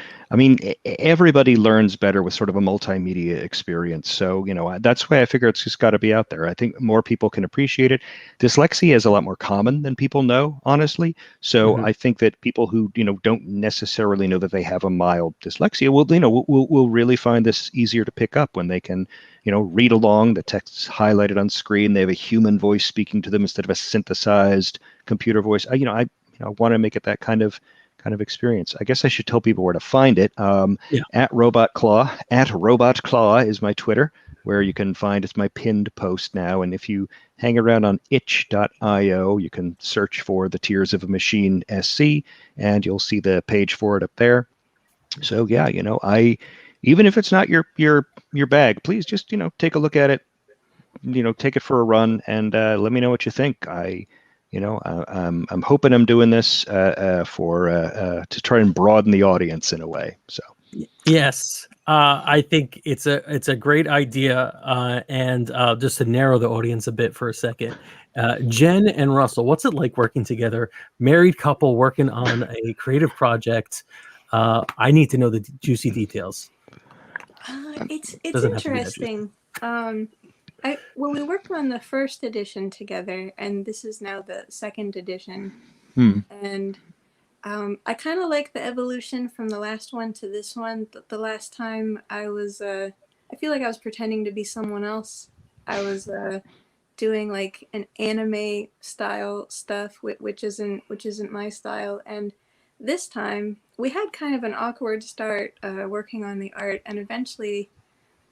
everybody learns better with sort of a multimedia experience. So that's why I figure it's just got to be out there. I think more people can appreciate it. Dyslexia is a lot more common than people know, honestly. So I think that people who don't necessarily know that they have a mild dyslexia will really find this easier to pick up when they can read along. The text's highlighted on screen. They have a human voice speaking to them instead of a synthesized computer voice. I want to make it that kind of experience. I guess I should tell people where to find it. At Robot Claw. At Robot Claw is my Twitter, where you can find it's my pinned post now. And if you hang around on itch.io, you can search for The Tears of a Machine SC, and you'll see the page for it up there. So even if it's not your bag, please just take a look at it. Take it for a run and let me know what you think. I'm hoping I'm doing this to try and broaden the audience in a way. So yes, I think it's a great idea. And just to narrow the audience a bit for a second, Jen and Russell, what's it like working together? Married couple working on a creative project. I need to know the juicy details. It's interesting. We worked on the first edition together, and this is now the second edition. And I kind of like the evolution from the last one to this one. The last time I feel like I was pretending to be someone else. I was doing like an anime style stuff, which isn't my style. And this time we had kind of an awkward start working on the art, and eventually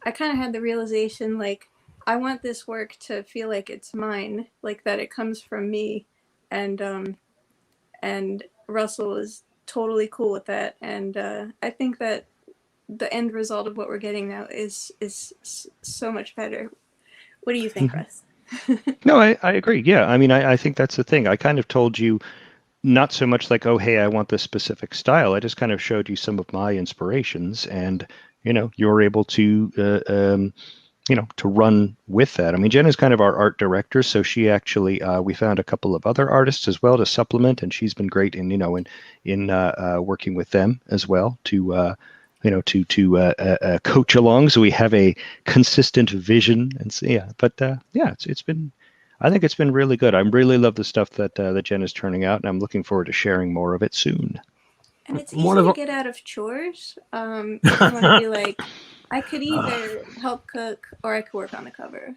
I kind of had the realization, like, I want this work to feel like it's mine, like that it comes from me, and Russell is totally cool with that, and I think that the end result of what we're getting now is so much better. What do you think, Russ? No, I agree. Yeah, I think that's the thing. I kind of told you not so much like, oh, hey, I want this specific style. I just kind of showed you some of my inspirations, and you're able to to run with that. Jen is kind of our art director, so she actually we found a couple of other artists as well to supplement, and she's been great in working with them as well to coach along, so we have a consistent vision. And so, I think it's been really good. I really love the stuff that Jen is turning out, and I'm looking forward to sharing more of it soon. And it's easy to get out of chores. If you want to be like I could either help cook or I could work on the cover.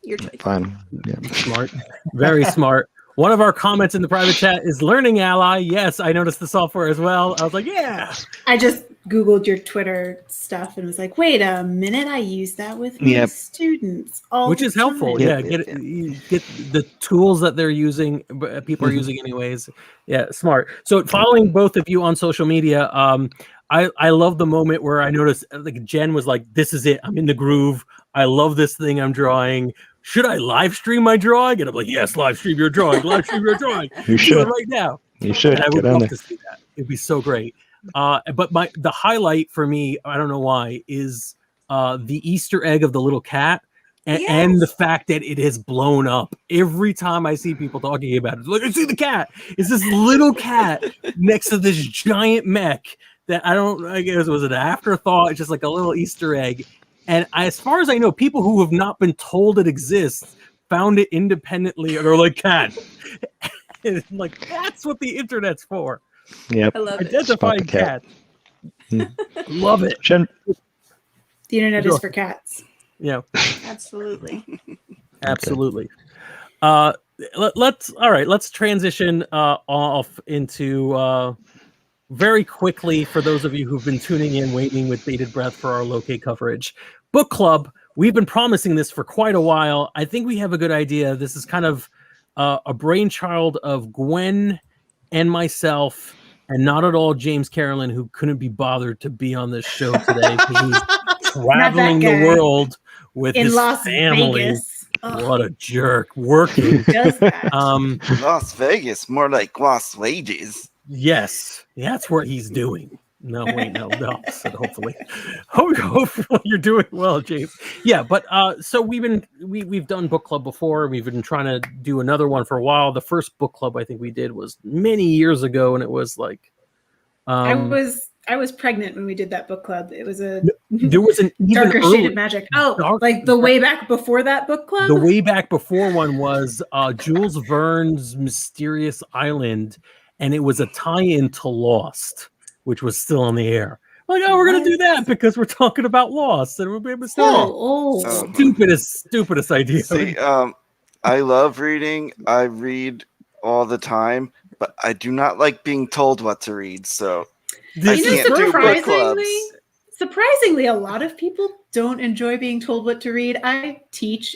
Your choice. Fine. Yeah. Smart. Very smart. One of our comments in the private chat is Learning Ally. Yes, I noticed the software as well. I was like, yeah. I just Googled your Twitter stuff and was like, wait a minute, I use that with my students all Which the is helpful. time. Yeah, get the tools that they're using, people are using anyways. Yeah, smart. So following both of you on social media, I love the moment where I noticed like Jen was like, this is it. I'm in the groove. I love this thing I'm drawing. Should I live stream my drawing? And I'm like, yes, live stream your drawing. Live stream your drawing. You should right now. You should. And I would Get on love there. to see that. It'd be so great. But the highlight for me, I don't know why, is the Easter egg of the little cat. And the fact that it has blown up. Every time I see people talking about it, look, I see the cat. It's this little cat next to this giant mech that I guess was an afterthought. It's just like a little Easter egg. And as far as I know, people who have not been told it exists found it independently. And they're like, cat. And like, that's what the internet's for. Yep. I love it. Identifying Spot cat. Love it. Jen, The internet is for cats. Yeah. Absolutely. Absolutely. Let's transition off into very quickly, for those of you who've been tuning in, waiting with bated breath for our LOKI coverage. Book club. We've been promising this for quite a while. I think we have a good idea. This is kind of a brainchild of Gwen and myself, and not at all James Carolyn, who couldn't be bothered to be on this show today. He's traveling the world with in his Las family. Vegas. What a jerk. Working. Does that? Las Vegas, more like Las Vegas. Yes, that's what he's doing. No, wait, no, opposite, hopefully. Hopefully you're doing well, James. Yeah, but so we've done book club before. We've been trying to do another one for a while. The first book club I think we did was many years ago, and it was like I was pregnant when we did that book club. It was there was an even darker early, shade of magic. Oh, like the way back before that book club? The way back before one was Jules Verne's Mysterious Island, and it was a tie-in to Lost, which was still on the air. Like, oh, we're gonna do that because we're talking about Lost, and we'll be able to stupidest idea. See, I love reading. I read all the time, but I do not like being told what to read. So I can't do book clubs. Surprisingly, a lot of people don't enjoy being told what to read. I teach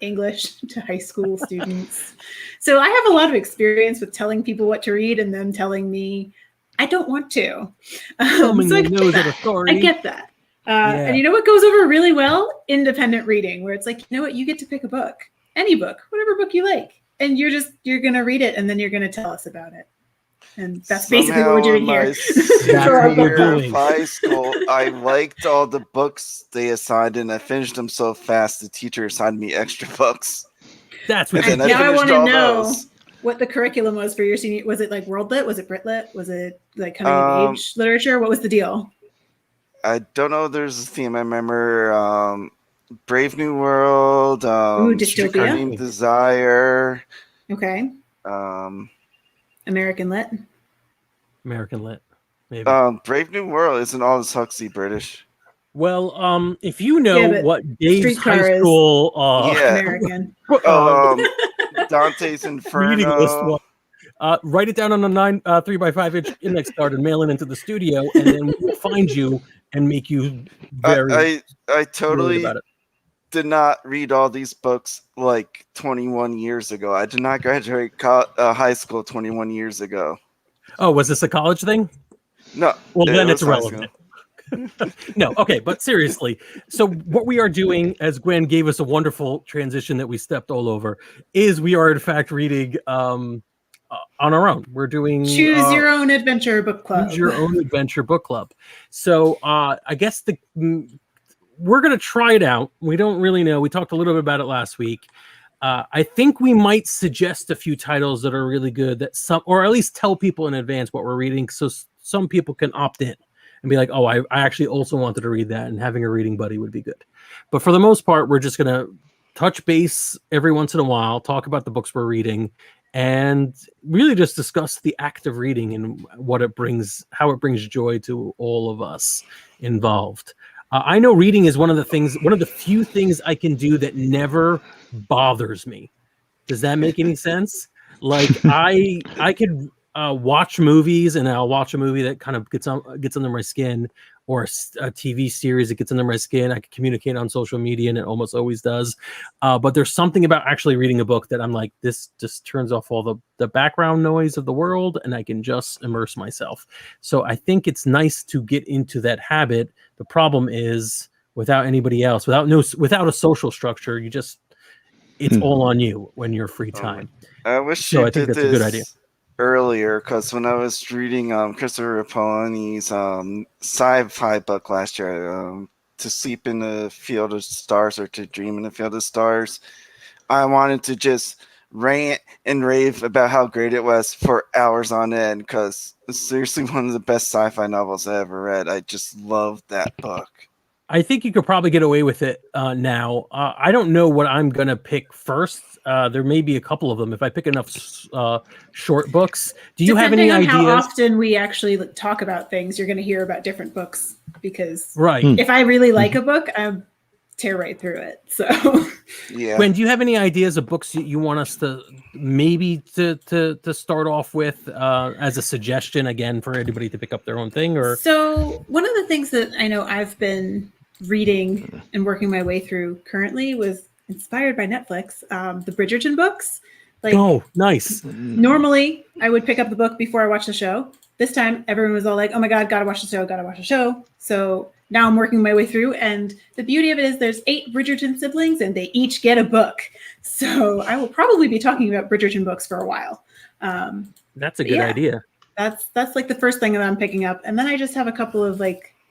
English to high school students, so I have a lot of experience with telling people what to read and them telling me I don't want to. So I get that. And you know what goes over really well? Independent reading, where it's like, you know what, you get to pick a book, any book, whatever book you like, and you're going to read it, and then you're going to tell us about it. And that's basically what we're doing here. High school, I liked all the books they assigned, and I finished them so fast the teacher assigned me extra books. That's what. And now I want to know what the curriculum was for your senior. Was it like World Lit? Was it Brit Lit? Was it like coming of age literature? What was the deal? I don't know. There's a theme I remember. Brave New World. Dystopia. Desire. Okay. American Lit. Maybe. Brave New World isn't all this Huxley British. Well, if you know what Dave's high school American. Dante's Inferno. Reading list was, write it down on a 3x5 index card and mail it into the studio, and then we'll find you and make you very. I totally did not read all these books like 21 years ago. I did not graduate high school 21 years ago. Oh, was this a college thing? No. Well, then it's irrelevant. No, okay, but seriously. So what we are doing, as Gwen gave us a wonderful transition that we stepped all over, is we are in fact reading on our own. We're doing Choose Your Own Adventure Book Club. Choose Your Own Adventure Book Club. So I guess we're going to try it out. We don't really know. We talked a little bit about it last week. I think we might suggest a few titles that are really good, or at least tell people in advance what we're reading, so some people can opt in and be like, oh, I actually also wanted to read that, and having a reading buddy would be good. But for the most part, we're just going to touch base every once in a while, talk about the books we're reading, and really just discuss the act of reading and how it brings joy to all of us involved. I know reading is one of the few things I can do that never bothers me. Does that make any sense? Like I could watch movies, and I'll watch a movie that kind of gets under my skin, or a TV series that gets under my skin. I can communicate on social media, and it almost always does. But there's something about actually reading a book that I'm like, this just turns off all the background noise of the world, and I can just immerse myself. So I think it's nice to get into that habit. The problem is without anybody else, without a social structure, it's all on you when you're free time. I wish so you I think did that's a good idea. Earlier, because when I was reading Christopher Paolini's sci-fi book last year, To Sleep in the Field of Stars or To Dream in the Field of Stars, I wanted to just rant and rave about how great it was for hours on end, because it's seriously one of the best sci-fi novels I ever read. I just loved that book. I think you could probably get away with it now. I don't know what I'm going to pick first. There may be a couple of them if I pick enough short books. Do you have any ideas? Depending on how often we actually talk about things, you're going to hear about different books, because right. If I really like a book, I tear right through it. So, yeah. Gwen, do you have any ideas of books you want us to maybe to start off with as a suggestion, again, for anybody to pick up their own thing? Or so one of the things that I know I've been reading and working my way through currently was inspired by Netflix, the Bridgerton books. Oh, nice. Normally, I would pick up the book before I watch the show. This time, everyone was all like, oh my God, gotta watch the show. So now I'm working my way through. And the beauty of it is there's 8 Bridgerton siblings and they each get a book. So I will probably be talking about Bridgerton books for a while. That's a good idea. That's like the first thing that I'm picking up. And then I just have a couple of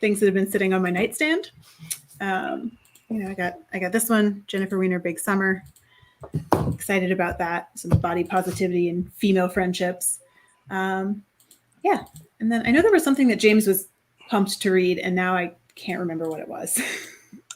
things that have been sitting on my nightstand. I got this one, Jennifer Weiner, Big Summer. Excited about that. Some body positivity and female friendships. And then I know there was something that James was pumped to read, and now I can't remember what it was.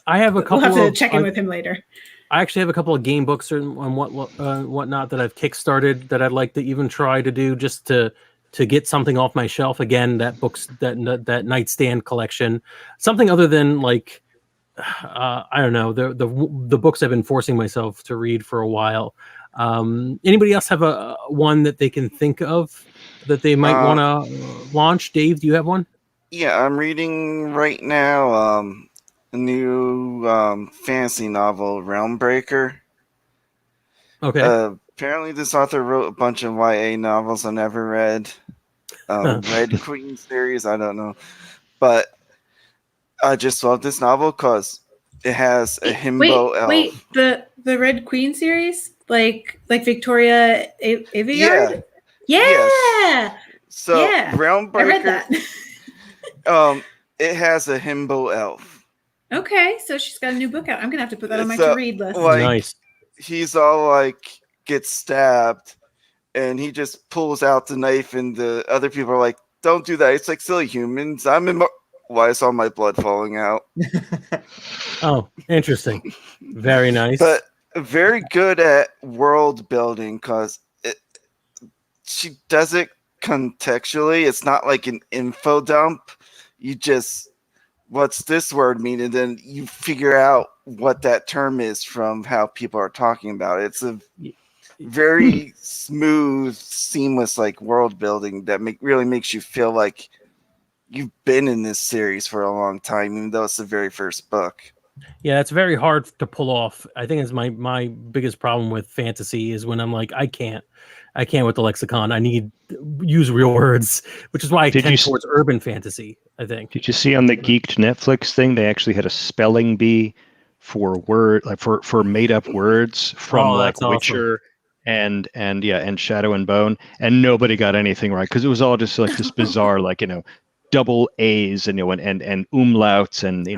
I have a couple. We'll have to check in with him later. I actually have a couple of game books and whatnot that I've kickstarted that I'd like to even try to do just to get something off my shelf. Again, that nightstand collection, something other than I don't know, the books I've been forcing myself to read for a while. Anybody else have a one that they can think of that they might want to launch? Dave, do you have one? Yeah, I'm reading right now a new fantasy novel, Realm Breaker. Okay. Apparently this author wrote a bunch of YA novels I never read. Red Queen series, I don't know. But I just love this novel because it has a himbo elf. Wait, the Red Queen series? Like Victoria Aveyard? Yeah. Yes. So yeah. Realm Breaker, I read that. it has a himbo elf. Okay, so she's got a new book out. I'm gonna have to put that on my to-read list. Nice. He's all gets stabbed, and he just pulls out the knife, and the other people are like, "Don't do that. It's like silly humans. Why is all my blood falling out?" Oh, interesting. Very nice. But very good at world building because she does it contextually. It's not like an info dump. You just, what's this word mean? And then you figure out what that term is from how people are talking about it. It's a very smooth, seamless world building that really makes you feel like you've been in this series for a long time, even though it's the very first book. Yeah, it's very hard to pull off. I think it's my biggest problem with fantasy is when I'm like, I can't with the lexicon. I need use real words, which is why I tend towards urban fantasy, I think. Did you see on the Geeked Netflix thing, they actually had a spelling bee for for made up words from Witcher and Shadow and Bone, and nobody got anything right because it was all just this bizarre double A's and and umlauts and you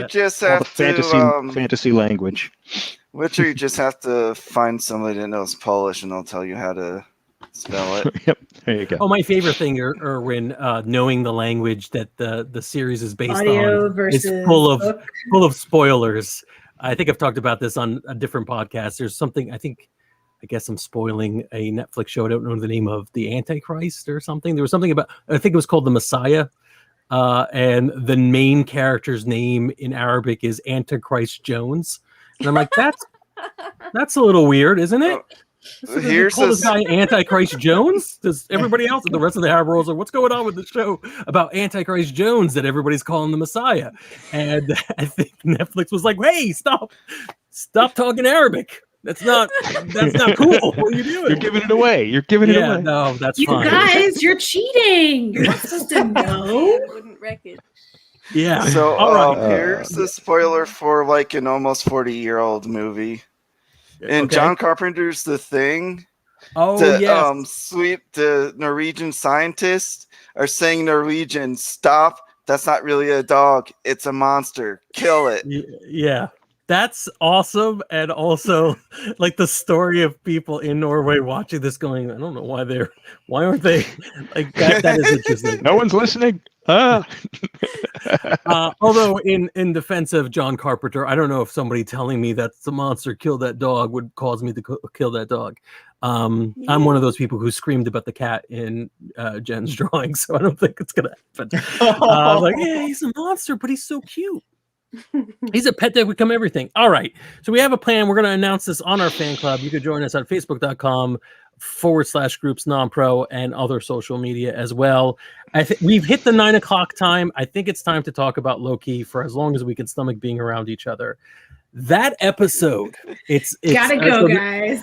just have to fantasy language. Witcher, you just have to find somebody that knows Polish and they'll tell you how to spell it. Yep, there you go. Oh, my favorite thing, Erwin, knowing the language that the series is based Audio on versus is full book. of spoilers. I think I've talked about this on a different podcast. There's something I guess I'm spoiling a Netflix show I don't know the name of, The Antichrist or something. There was something about, I think it was called The Messiah. and the main character's name in Arabic is Antichrist Jones, and I'm like, that's a little weird, isn't it? Here's call this guy Antichrist Jones? Does everybody else and the rest of the Arab world are what's going on with the show about Antichrist Jones that everybody's calling the Messiah? And I think Netflix was like, hey, stop talking Arabic. That's not cool. What are you doing? You're giving it away. You're giving it away. No, that's You fine. guys, you're cheating. You're not supposed to know. I wouldn't wreck it. Yeah. So all right. here's the spoiler for like an almost 40-year-old movie. And Okay. John Carpenter's The Thing. Oh, the yes. the Norwegian scientists are saying Norwegian, stop. That's not really a dog. It's a monster. Kill it. Yeah. That's awesome. And also like the story of people in Norway watching this going, I don't know why aren't they like that is interesting. No one's listening. Although in defense of John Carpenter, I don't know if somebody telling me that the monster killed that dog would cause me to kill that dog. I'm one of those people who screamed about the cat in Jen's drawing, so I don't think it's gonna happen. Like, yeah, he's a monster, but he's so cute. He's a pet that would become everything. All right, so we have a plan. We're going to announce this on our fan club. You can join us at facebook.com/groups non-pro and other social media as well. I think we've hit the 9 o'clock time. I think it's time to talk about Loki for as long as we can stomach being around each other. That episode, it's gotta go, guys.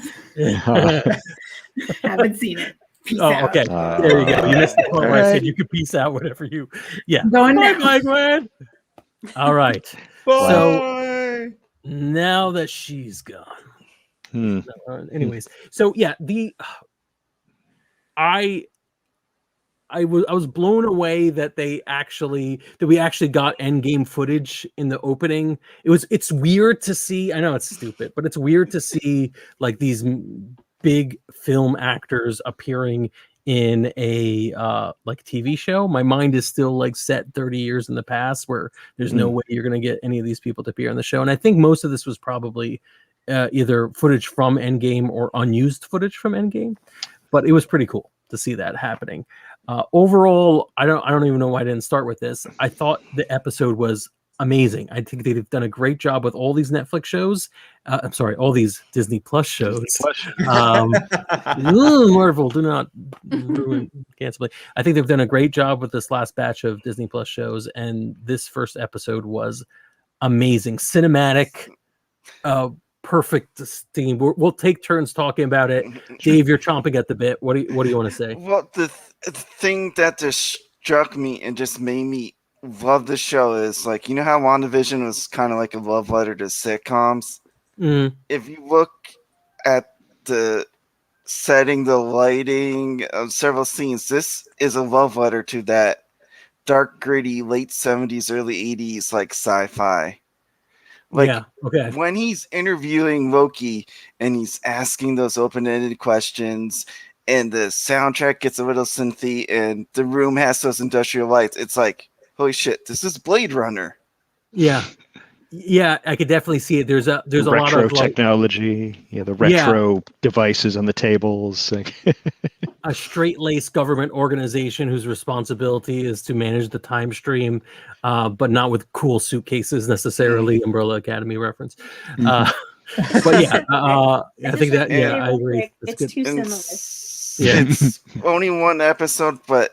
Haven't seen it. Peace out. Okay. There you go. You missed the part where I said you could peace out whenever you. Yeah. Going now. Bye, Gwen. All right. Bye. So now that she's gone. Anyways, so yeah, I was blown away that we actually got endgame footage in the opening. It's weird to see. I know it's stupid, but it's weird to see like these big film actors appearing in a like TV show. My mind is still like set 30 years in the past where there's no way you're going to get any of these people to appear on the show. And I think most of this was probably either footage from Endgame or unused footage from Endgame, but it was pretty cool to see that happening. Overall, I don't even know why I didn't start with this. I thought the episode was amazing. I think they've done a great job with all these Netflix shows. I'm sorry, all these Disney Plus shows. Marvel, do not ruin cancel me. I think they've done a great job with this last batch of Disney Plus shows, and this first episode was amazing, cinematic, perfect steam. We'll take turns talking about it. Dave, you're chomping at the bit. What do you want to say? Well, the thing that just struck me and just made me love the show is like, you know how WandaVision was kind of like a love letter to sitcoms? If you look at the setting, the lighting of several scenes, this is a love letter to that dark, gritty, late 70s, early 80s, like sci-fi. Like, yeah, okay. When he's interviewing Loki and he's asking those open-ended questions and the soundtrack gets a little synthy and the room has those industrial lights, it's like, holy shit, this is Blade Runner. Yeah, I could definitely see it. There's a lot of technology. The retro devices on the tables. A straight-laced government organization whose responsibility is to manage the time stream, but not with cool suitcases necessarily. Umbrella Academy reference. But yeah, I think that. Yeah, I agree. It's too similar. It's only one episode, but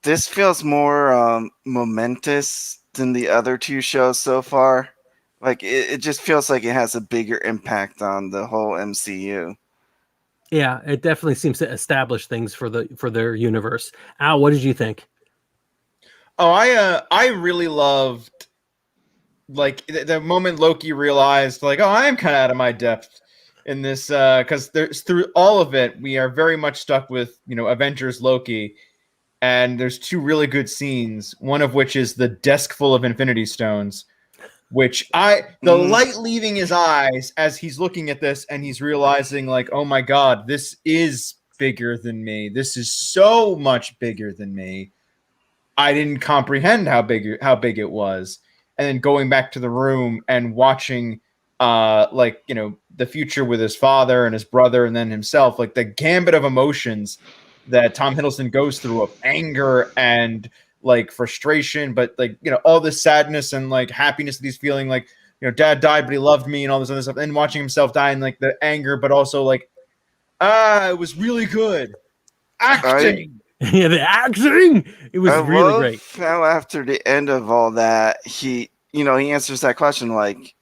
this feels more momentous than the other two shows so far. Like it just feels like it has a bigger impact on the whole MCU. Yeah, it definitely seems to establish things for their universe. Al, what did you think? Oh, I really loved like the moment Loki realized like, oh, I am kind of out of my depth in this because there's through all of it we are very much stuck with Avengers Loki. And there's two really good scenes, one of which is the desk full of Infinity Stones, which the light leaving his eyes as he's looking at this and he's realizing like, oh my God, this is bigger than me. This is so much bigger than me. I didn't comprehend how big it was. And then going back to the room and watching the future with his father and his brother and then himself, like the gambit of emotions that Tom Hiddleston goes through of anger and like frustration, but like, you know, all this sadness and like happiness that he's feeling, like, you know, dad died, but he loved me and all this other stuff. And watching himself die and like the anger, but also like, it was really good. Acting. Yeah, the acting. It was really great. How after the end of all that, he answers that question like,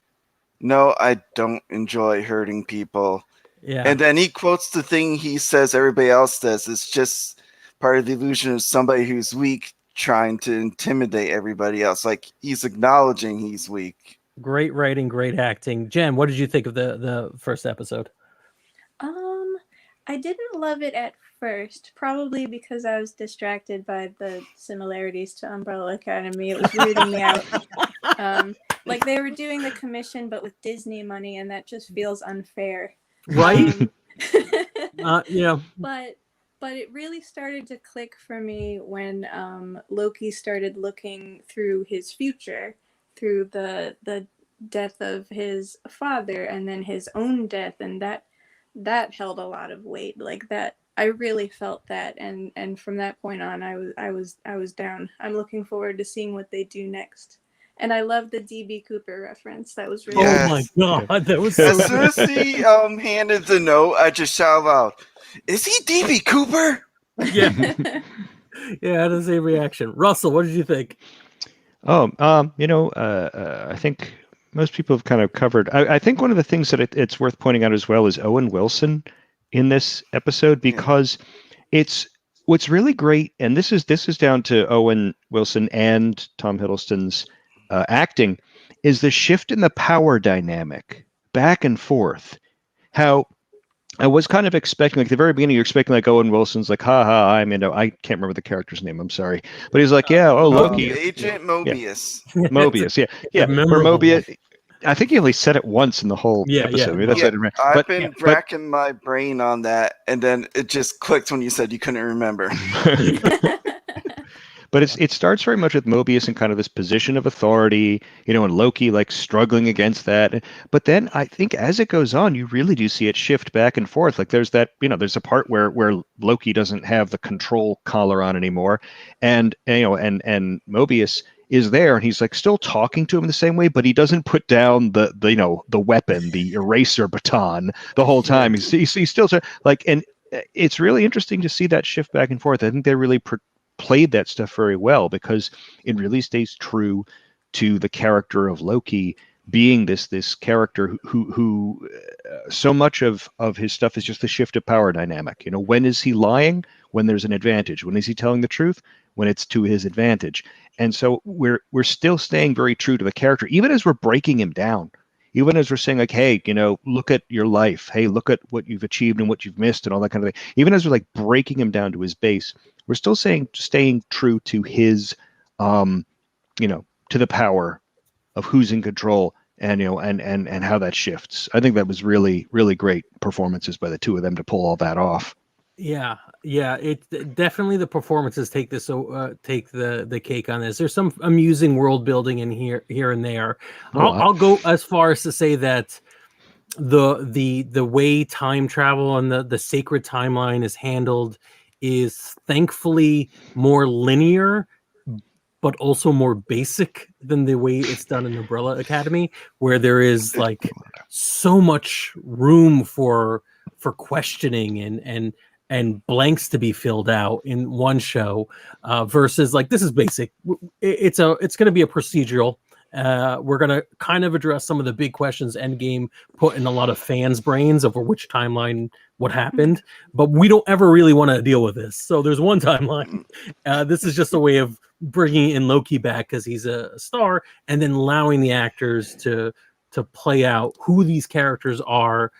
no, I don't enjoy hurting people. Yeah. And then he quotes the thing he says everybody else does. It's just part of the illusion of somebody who's weak trying to intimidate everybody else. Like, he's acknowledging he's weak. Great writing, great acting. Jen, what did you think of the first episode? I didn't love it at first, probably because I was distracted by the similarities to Umbrella Academy. It was weirding me out. Like, they were doing the commission, but with Disney money, and that just feels unfair. Right? Yeah. But it really started to click for me when Loki started looking through his future, through the death of his father, and then his own death, and that held a lot of weight. Like, that, I really felt that, and from that point on, I was down. I'm looking forward to seeing what they do next. And I love the DB Cooper reference. That was really Oh my god, that was so as soon as he handed the note, I just shouted out, "Is he DB Cooper?" Yeah. Yeah, I had the same reaction. Russell, what did you think? I think most people have kind of covered. I think one of the things that it's worth pointing out as well is Owen Wilson in this episode, because it's what's really great, and this is down to Owen Wilson and Tom Hiddleston's acting, is the shift in the power dynamic back and forth. How I was kind of expecting, like, at the very beginning, you're expecting like Owen Wilson's like, ha, I can't remember the character's name, I'm sorry, but he's like, Loki, Agent Mobius. Mobius, yeah. Where Mobius, I think he only said it once in the whole episode. Maybe that's what I remember. I've been racking my brain on that, and then it just clicked when you said you couldn't remember. But it starts very much with Mobius in kind of this position of authority, and Loki like struggling against that. But then I think as it goes on, you really do see it shift back and forth. Like there's that, there's a part where Loki doesn't have the control collar on anymore, and Mobius is there, and he's like still talking to him the same way, but he doesn't put down the weapon, the eraser baton the whole time. He's still like, and it's really interesting to see that shift back and forth. I think they really played that stuff very well, because it really stays true to the character of Loki being this character who so much of his stuff is just the shift of power dynamic. When is he lying? When there's an advantage. When is he telling the truth? When it's to his advantage. And so we're still staying very true to the character, even as we're breaking him down. Even as we're saying, like, hey, look at your life. Hey, look at what you've achieved and what you've missed and all that kind of thing. Even as we're like breaking him down to his base, we're still staying true to his, to the power of who's in control, and and how that shifts. I think that was really, really great performances by the two of them to pull all that off. Yeah. It definitely, the performances take the cake on this. There's some amusing world building in here and there. I'll go as far as to say that the way time travel and the sacred timeline is handled is thankfully more linear, but also more basic than the way it's done in Umbrella Academy, where there is like so much room for questioning and blanks to be filled out in one show, versus like, this is basic. It's going to be a procedural. We're going to kind of address some of the big questions Endgame put in a lot of fans' brains over which timeline, what happened, but we don't ever really want to deal with this. So there's one timeline. This is just a way of bringing in Loki back because he's a star, and then allowing the actors to play out who these characters are.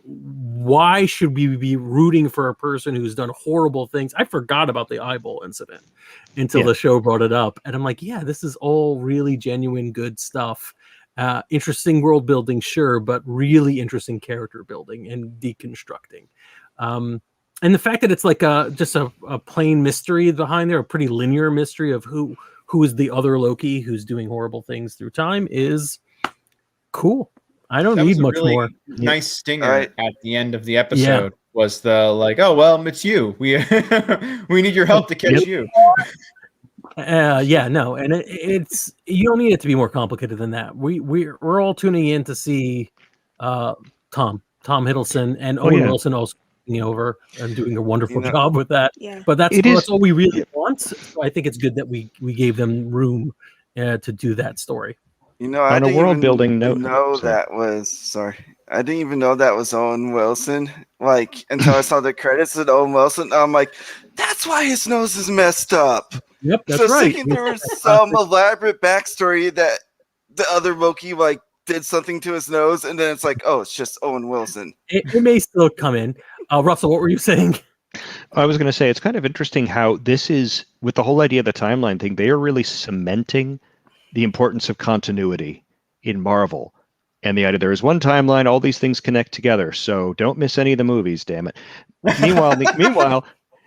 Why should we be rooting for a person who's done horrible things? I forgot about the eyeball incident until the show brought it up. And I'm like, yeah, this is all really genuine, good stuff. Interesting world building, sure, but really interesting character building and deconstructing. And the fact that it's like just a plain mystery behind there, a pretty linear mystery of who is the other Loki who's doing horrible things through time is cool. I don't need much more. Nice stinger at the end of the episode was the like, oh well, it's you. We we need your help to catch you. Yeah, no, and it's you don't need it to be more complicated than that. We're all tuning in to see Tom Hiddleston and Owen Wilson also taking over and doing a wonderful job with that. Yeah. But that's all we really want. So I think it's good that we gave them room to do that story. I didn't even know that was Owen Wilson. Like until I saw the credits of Owen Wilson, I'm like, that's why his nose is messed up. Yep, that's so I was right. thinking there was some elaborate backstory that the other Loki did something to his nose, and then it's like, oh, it's just Owen Wilson. It may still come in. Russell, what were you saying? I was going to say it's kind of interesting how this is with the whole idea of the timeline thing. They are really cementing the importance of continuity in Marvel. And the idea there is one timeline, all these things connect together. So don't miss any of the movies, damn it.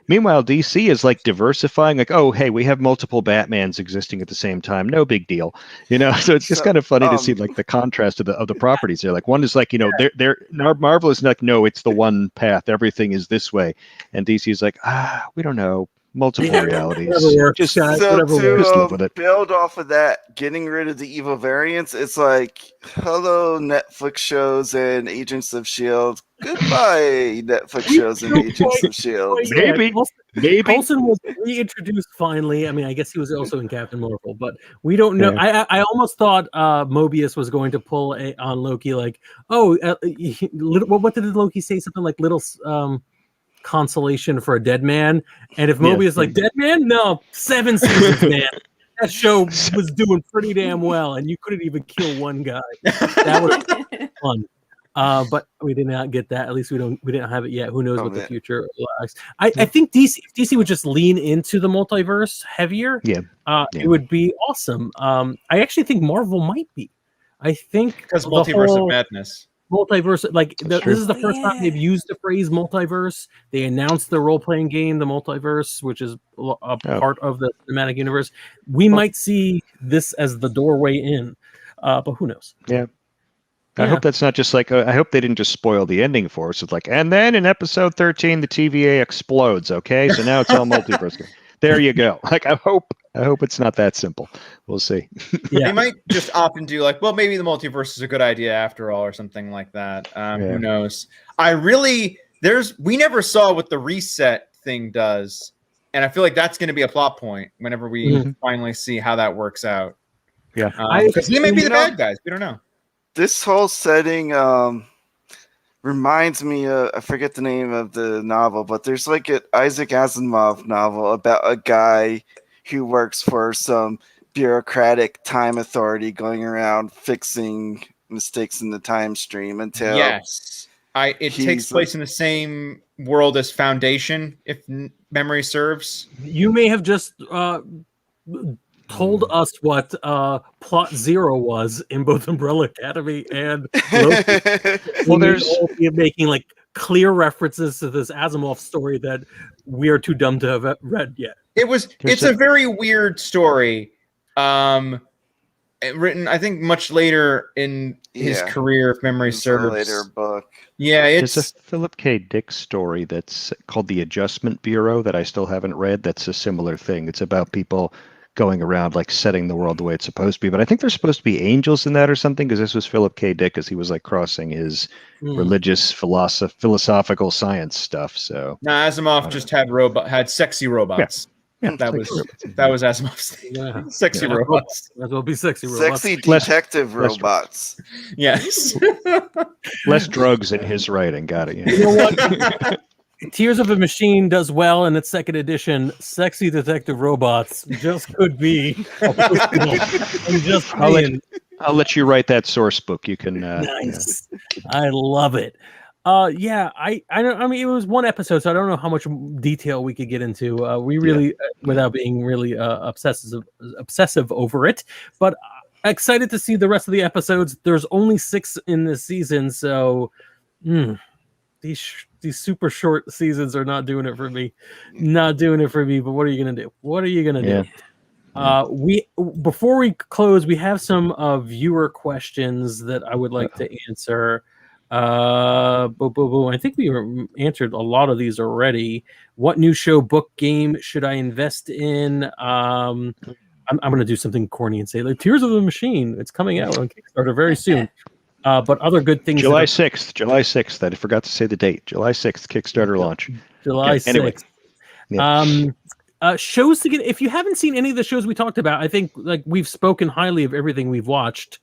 Meanwhile, DC is diversifying, oh, hey, we have multiple Batmans existing at the same time. No big deal. So it's just kind of funny to see the contrast of the properties there. One is they're Marvel is no, it's the one path. Everything is this way. And DC is we don't know. Multiple realities. Just live with it. Build off of that, getting rid of the evil variants, it's hello, Netflix shows and Agents of S.H.I.E.L.D. Goodbye, Netflix shows and Agents of S.H.I.E.L.D. Maybe. Coulson was reintroduced finally. I mean, I guess he was also in Captain Marvel, but we don't know. Yeah. I almost thought Mobius was going to pull on Loki, what did Loki say? Something like little... consolation for a dead man, and if Mobius dead man, no, 7 seasons, man. That show was doing pretty damn well, and you couldn't even kill one guy. That was fun. But we did not get that. At least we didn't have it yet. Who knows what the future looks. I think DC would just lean into the multiverse heavier. It would be awesome. I actually think Marvel might be. I think because multiverse of madness. Multiverse, this is the first time they've used the phrase multiverse. They announced the role-playing game, The Multiverse, which is a part of the cinematic universe. We might see this as the doorway in, but who knows? I hope that's not just I hope they didn't just spoil the ending for us. It's and then in episode 13, the TVA explodes. Okay, so now it's all multiverse. There you go. I hope it's not that simple. We'll see. They might just often do maybe the multiverse is a good idea after all, or something like that. Who knows? We never saw what the reset thing does, and I feel like that's going to be a plot point whenever we finally see how that works out. Yeah, because they may be the bad guys. We don't know. This whole setting reminds me of, I forget the name of the novel, but there's an Isaac Asimov novel about a guy who works for some bureaucratic time authority going around fixing mistakes in the time stream until it takes place in the same world as Foundation, if memory serves. You may have just told us what Plot Zero was in both Umbrella Academy and Loki. There's making clear references to this Asimov story that we are too dumb to have read yet. It's a very weird story, written I think much later in his career, if memory serves. A later book. Yeah, it's a Philip K. Dick story that's called The Adjustment Bureau that I still haven't read. That's a similar thing. It's about people going around setting the world the way it's supposed to be. But I think there's supposed to be angels in that or something, because this was Philip K. Dick, as he was crossing his religious philosophical science stuff. So Asimov just had sexy robots. Yeah, that was Asimov's thing. Yeah. Sexy robots. That will be sexy robots. Sexy detective robots. Yes. Less drugs in his writing. Got it. Yeah. You know what? Tears of a Machine does well in its second edition. Sexy detective robots just could be. I'll let you write that source book. You can. Nice. I love it. I mean, it was one episode, so I don't know how much detail we could get into. We really, without being really obsessive over it, but excited to see the rest of the episodes. There's only 6 in this season, so these super short seasons are not doing it for me. Not doing it for me. But what are you gonna do? Before we close, we have some viewer questions that I would like to answer. I think we answered a lot of these already. What new show, book, game should I invest in? I'm going to do something corny and say like Tears of the Machine. It's coming out on Kickstarter very soon. But other good things. July 6th. I forgot to say the date. July 6th, Kickstarter launch. July 6th. Anyway. Yeah. Shows to get. If you haven't seen any of the shows we talked about, I think like we've spoken highly of everything we've watched.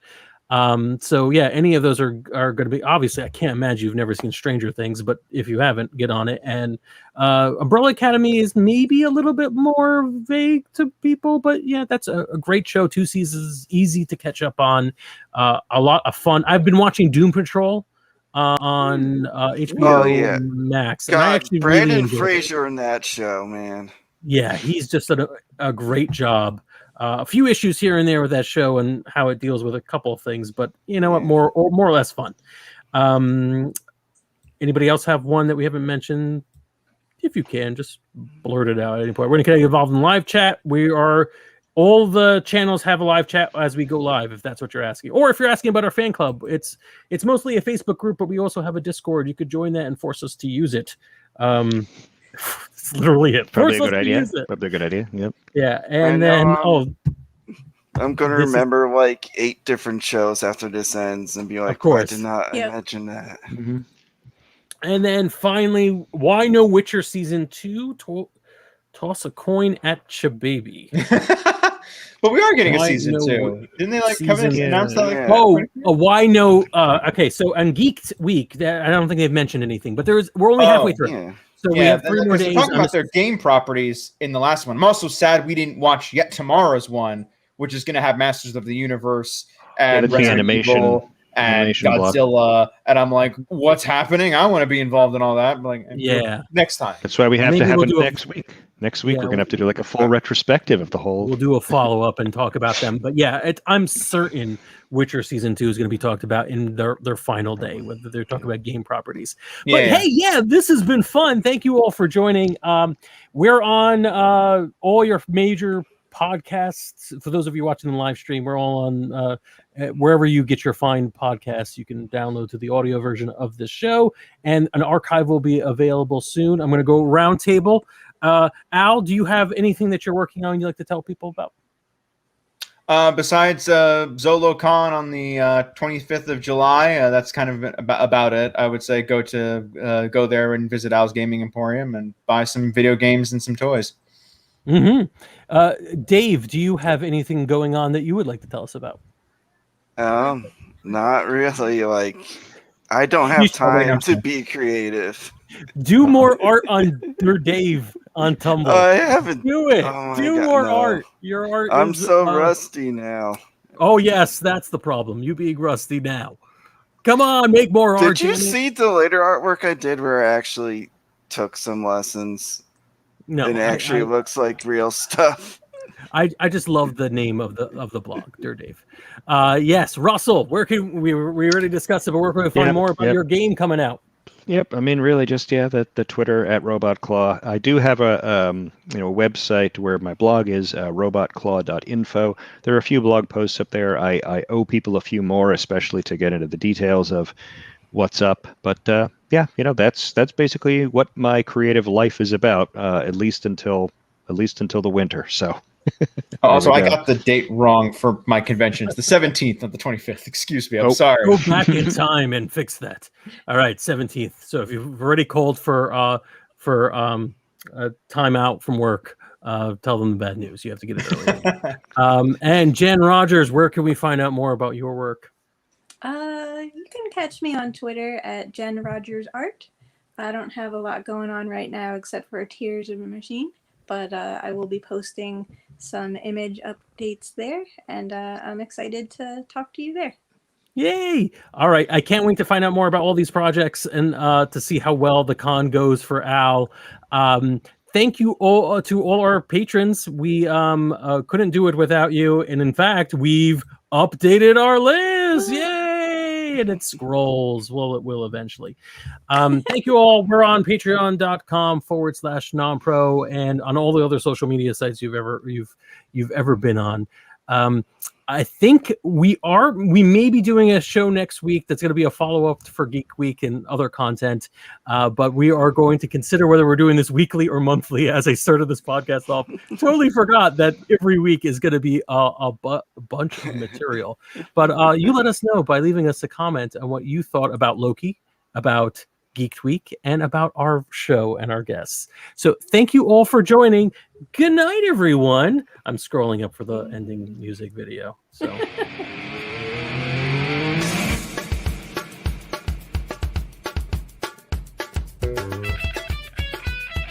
So yeah, any of those are going to be, obviously I can't imagine you've never seen Stranger Things, but if you haven't, get on it. And Umbrella Academy is maybe a little bit more vague to people, but yeah, that's a great show. 2 seasons, easy to catch up on, a lot of fun. I've been watching Doom Patrol on HBO Max. God, and I actually Brandon really Fraser in that show, man. Yeah, he's just done a great job. A few issues here and there with that show and how it deals with a couple of things, but you know what, more or less fun. Anybody else have one that we haven't mentioned? If you can, just blurt it out at any point. We're going to get involved in live chat. All the channels have a live chat as we go live, if that's what you're asking. Or if you're asking about our fan club, it's mostly a Facebook group, but we also have a Discord. You could join that and force us to use it. It's literally it. Probably a good idea. Probably a good idea. Yep. Yeah, and then I'm gonna remember like 8 different shows after this ends and be like, of course. I did not imagine that. Mm-hmm. And then finally, why no Witcher season 2? Toss a coin at Chababy. But we are getting a season 2. Didn't they announce that? Why no? Okay, so on Geek Week, I don't think they've mentioned anything, but we're only halfway through. Yeah. So we have 3 more days. Talking about their game properties in the last one. I'm also sad we didn't watch yet tomorrow's one, which is going to have Masters of the Universe and Resident Evil and Godzilla. And I'm like, what's happening? I want to be involved in all that. Like, next time. That's why we have to have it next week. Next week, we're going to have to do like a full retrospective of the whole. We'll do a follow-up and talk about them. But yeah, I'm certain Witcher Season 2 is going to be talked about in their final day, whether they're talking about game properties. But hey, this has been fun. Thank you all for joining. We're on all your major podcasts. For those of you watching the live stream, we're all on wherever you get your fine podcasts. You can download to the audio version of this show, and an archive will be available soon. I'm going to go round table. Al, do you have anything that you're working on you'd like to tell people about? Besides ZoloCon on the 25th of July, that's kind of about it. I would say go there and visit Al's Gaming Emporium and buy some video games and some toys. Mm-hmm. Dave, do you have anything going on that you would like to tell us about? Not really. Like, I don't have time to be creative. Do more art on your Dave on Tumblr. I haven't. Do it. Do more art. Your art. I'm so rusty now. Oh yes, that's the problem. You being rusty now. Come on, make more art. Did you see the later artwork I did where I actually took some lessons? No, it actually looks like real stuff. I just love the name of the blog, Dear Dave. Yes, Russell. Where can we already discussed it, but where can we find more about your game coming out? Yep, I mean, really, just the Twitter at RobotClaw. I do have a website where my blog is robotclaw.info. There are a few blog posts up there. I owe people a few more, especially to get into the details of what's up. But that's basically what my creative life is about, at least until the winter. So. Also, I got the date wrong for my convention. It's the 17th, not the 25th. Excuse me. I'm sorry. Go back in time and fix that. All right, 17th. So if you've already called for a time out from work, tell them the bad news. You have to get it early. And Jen Rogers, where can we find out more about your work? You can catch me on Twitter at Jen Rogers Art. I don't have a lot going on right now except for Tears of a Machine, but I will be posting some image updates there, and I'm excited to talk to you there. Yay! All right, I can't wait to find out more about all these projects and to see how well the con goes for Al. Thank you all to all our patrons. We couldn't do it without you, and in fact, we've updated our list. Yay! And it scrolls. Well, it will eventually. Thank you all. We're on patreon.com/nonpro and on all the other social media sites you've ever been on. I think we may be doing a show next week that's going to be a follow-up for Geek Week and other content, but we are going to consider whether we're doing this weekly or monthly. As I started this podcast off, totally forgot that every week is going to be a bunch of material. But you let us know by leaving us a comment on what you thought about Loki, about Geek Week, and about our show and our guests. So thank you all for joining. Good night, everyone. I'm scrolling up for the ending music video. So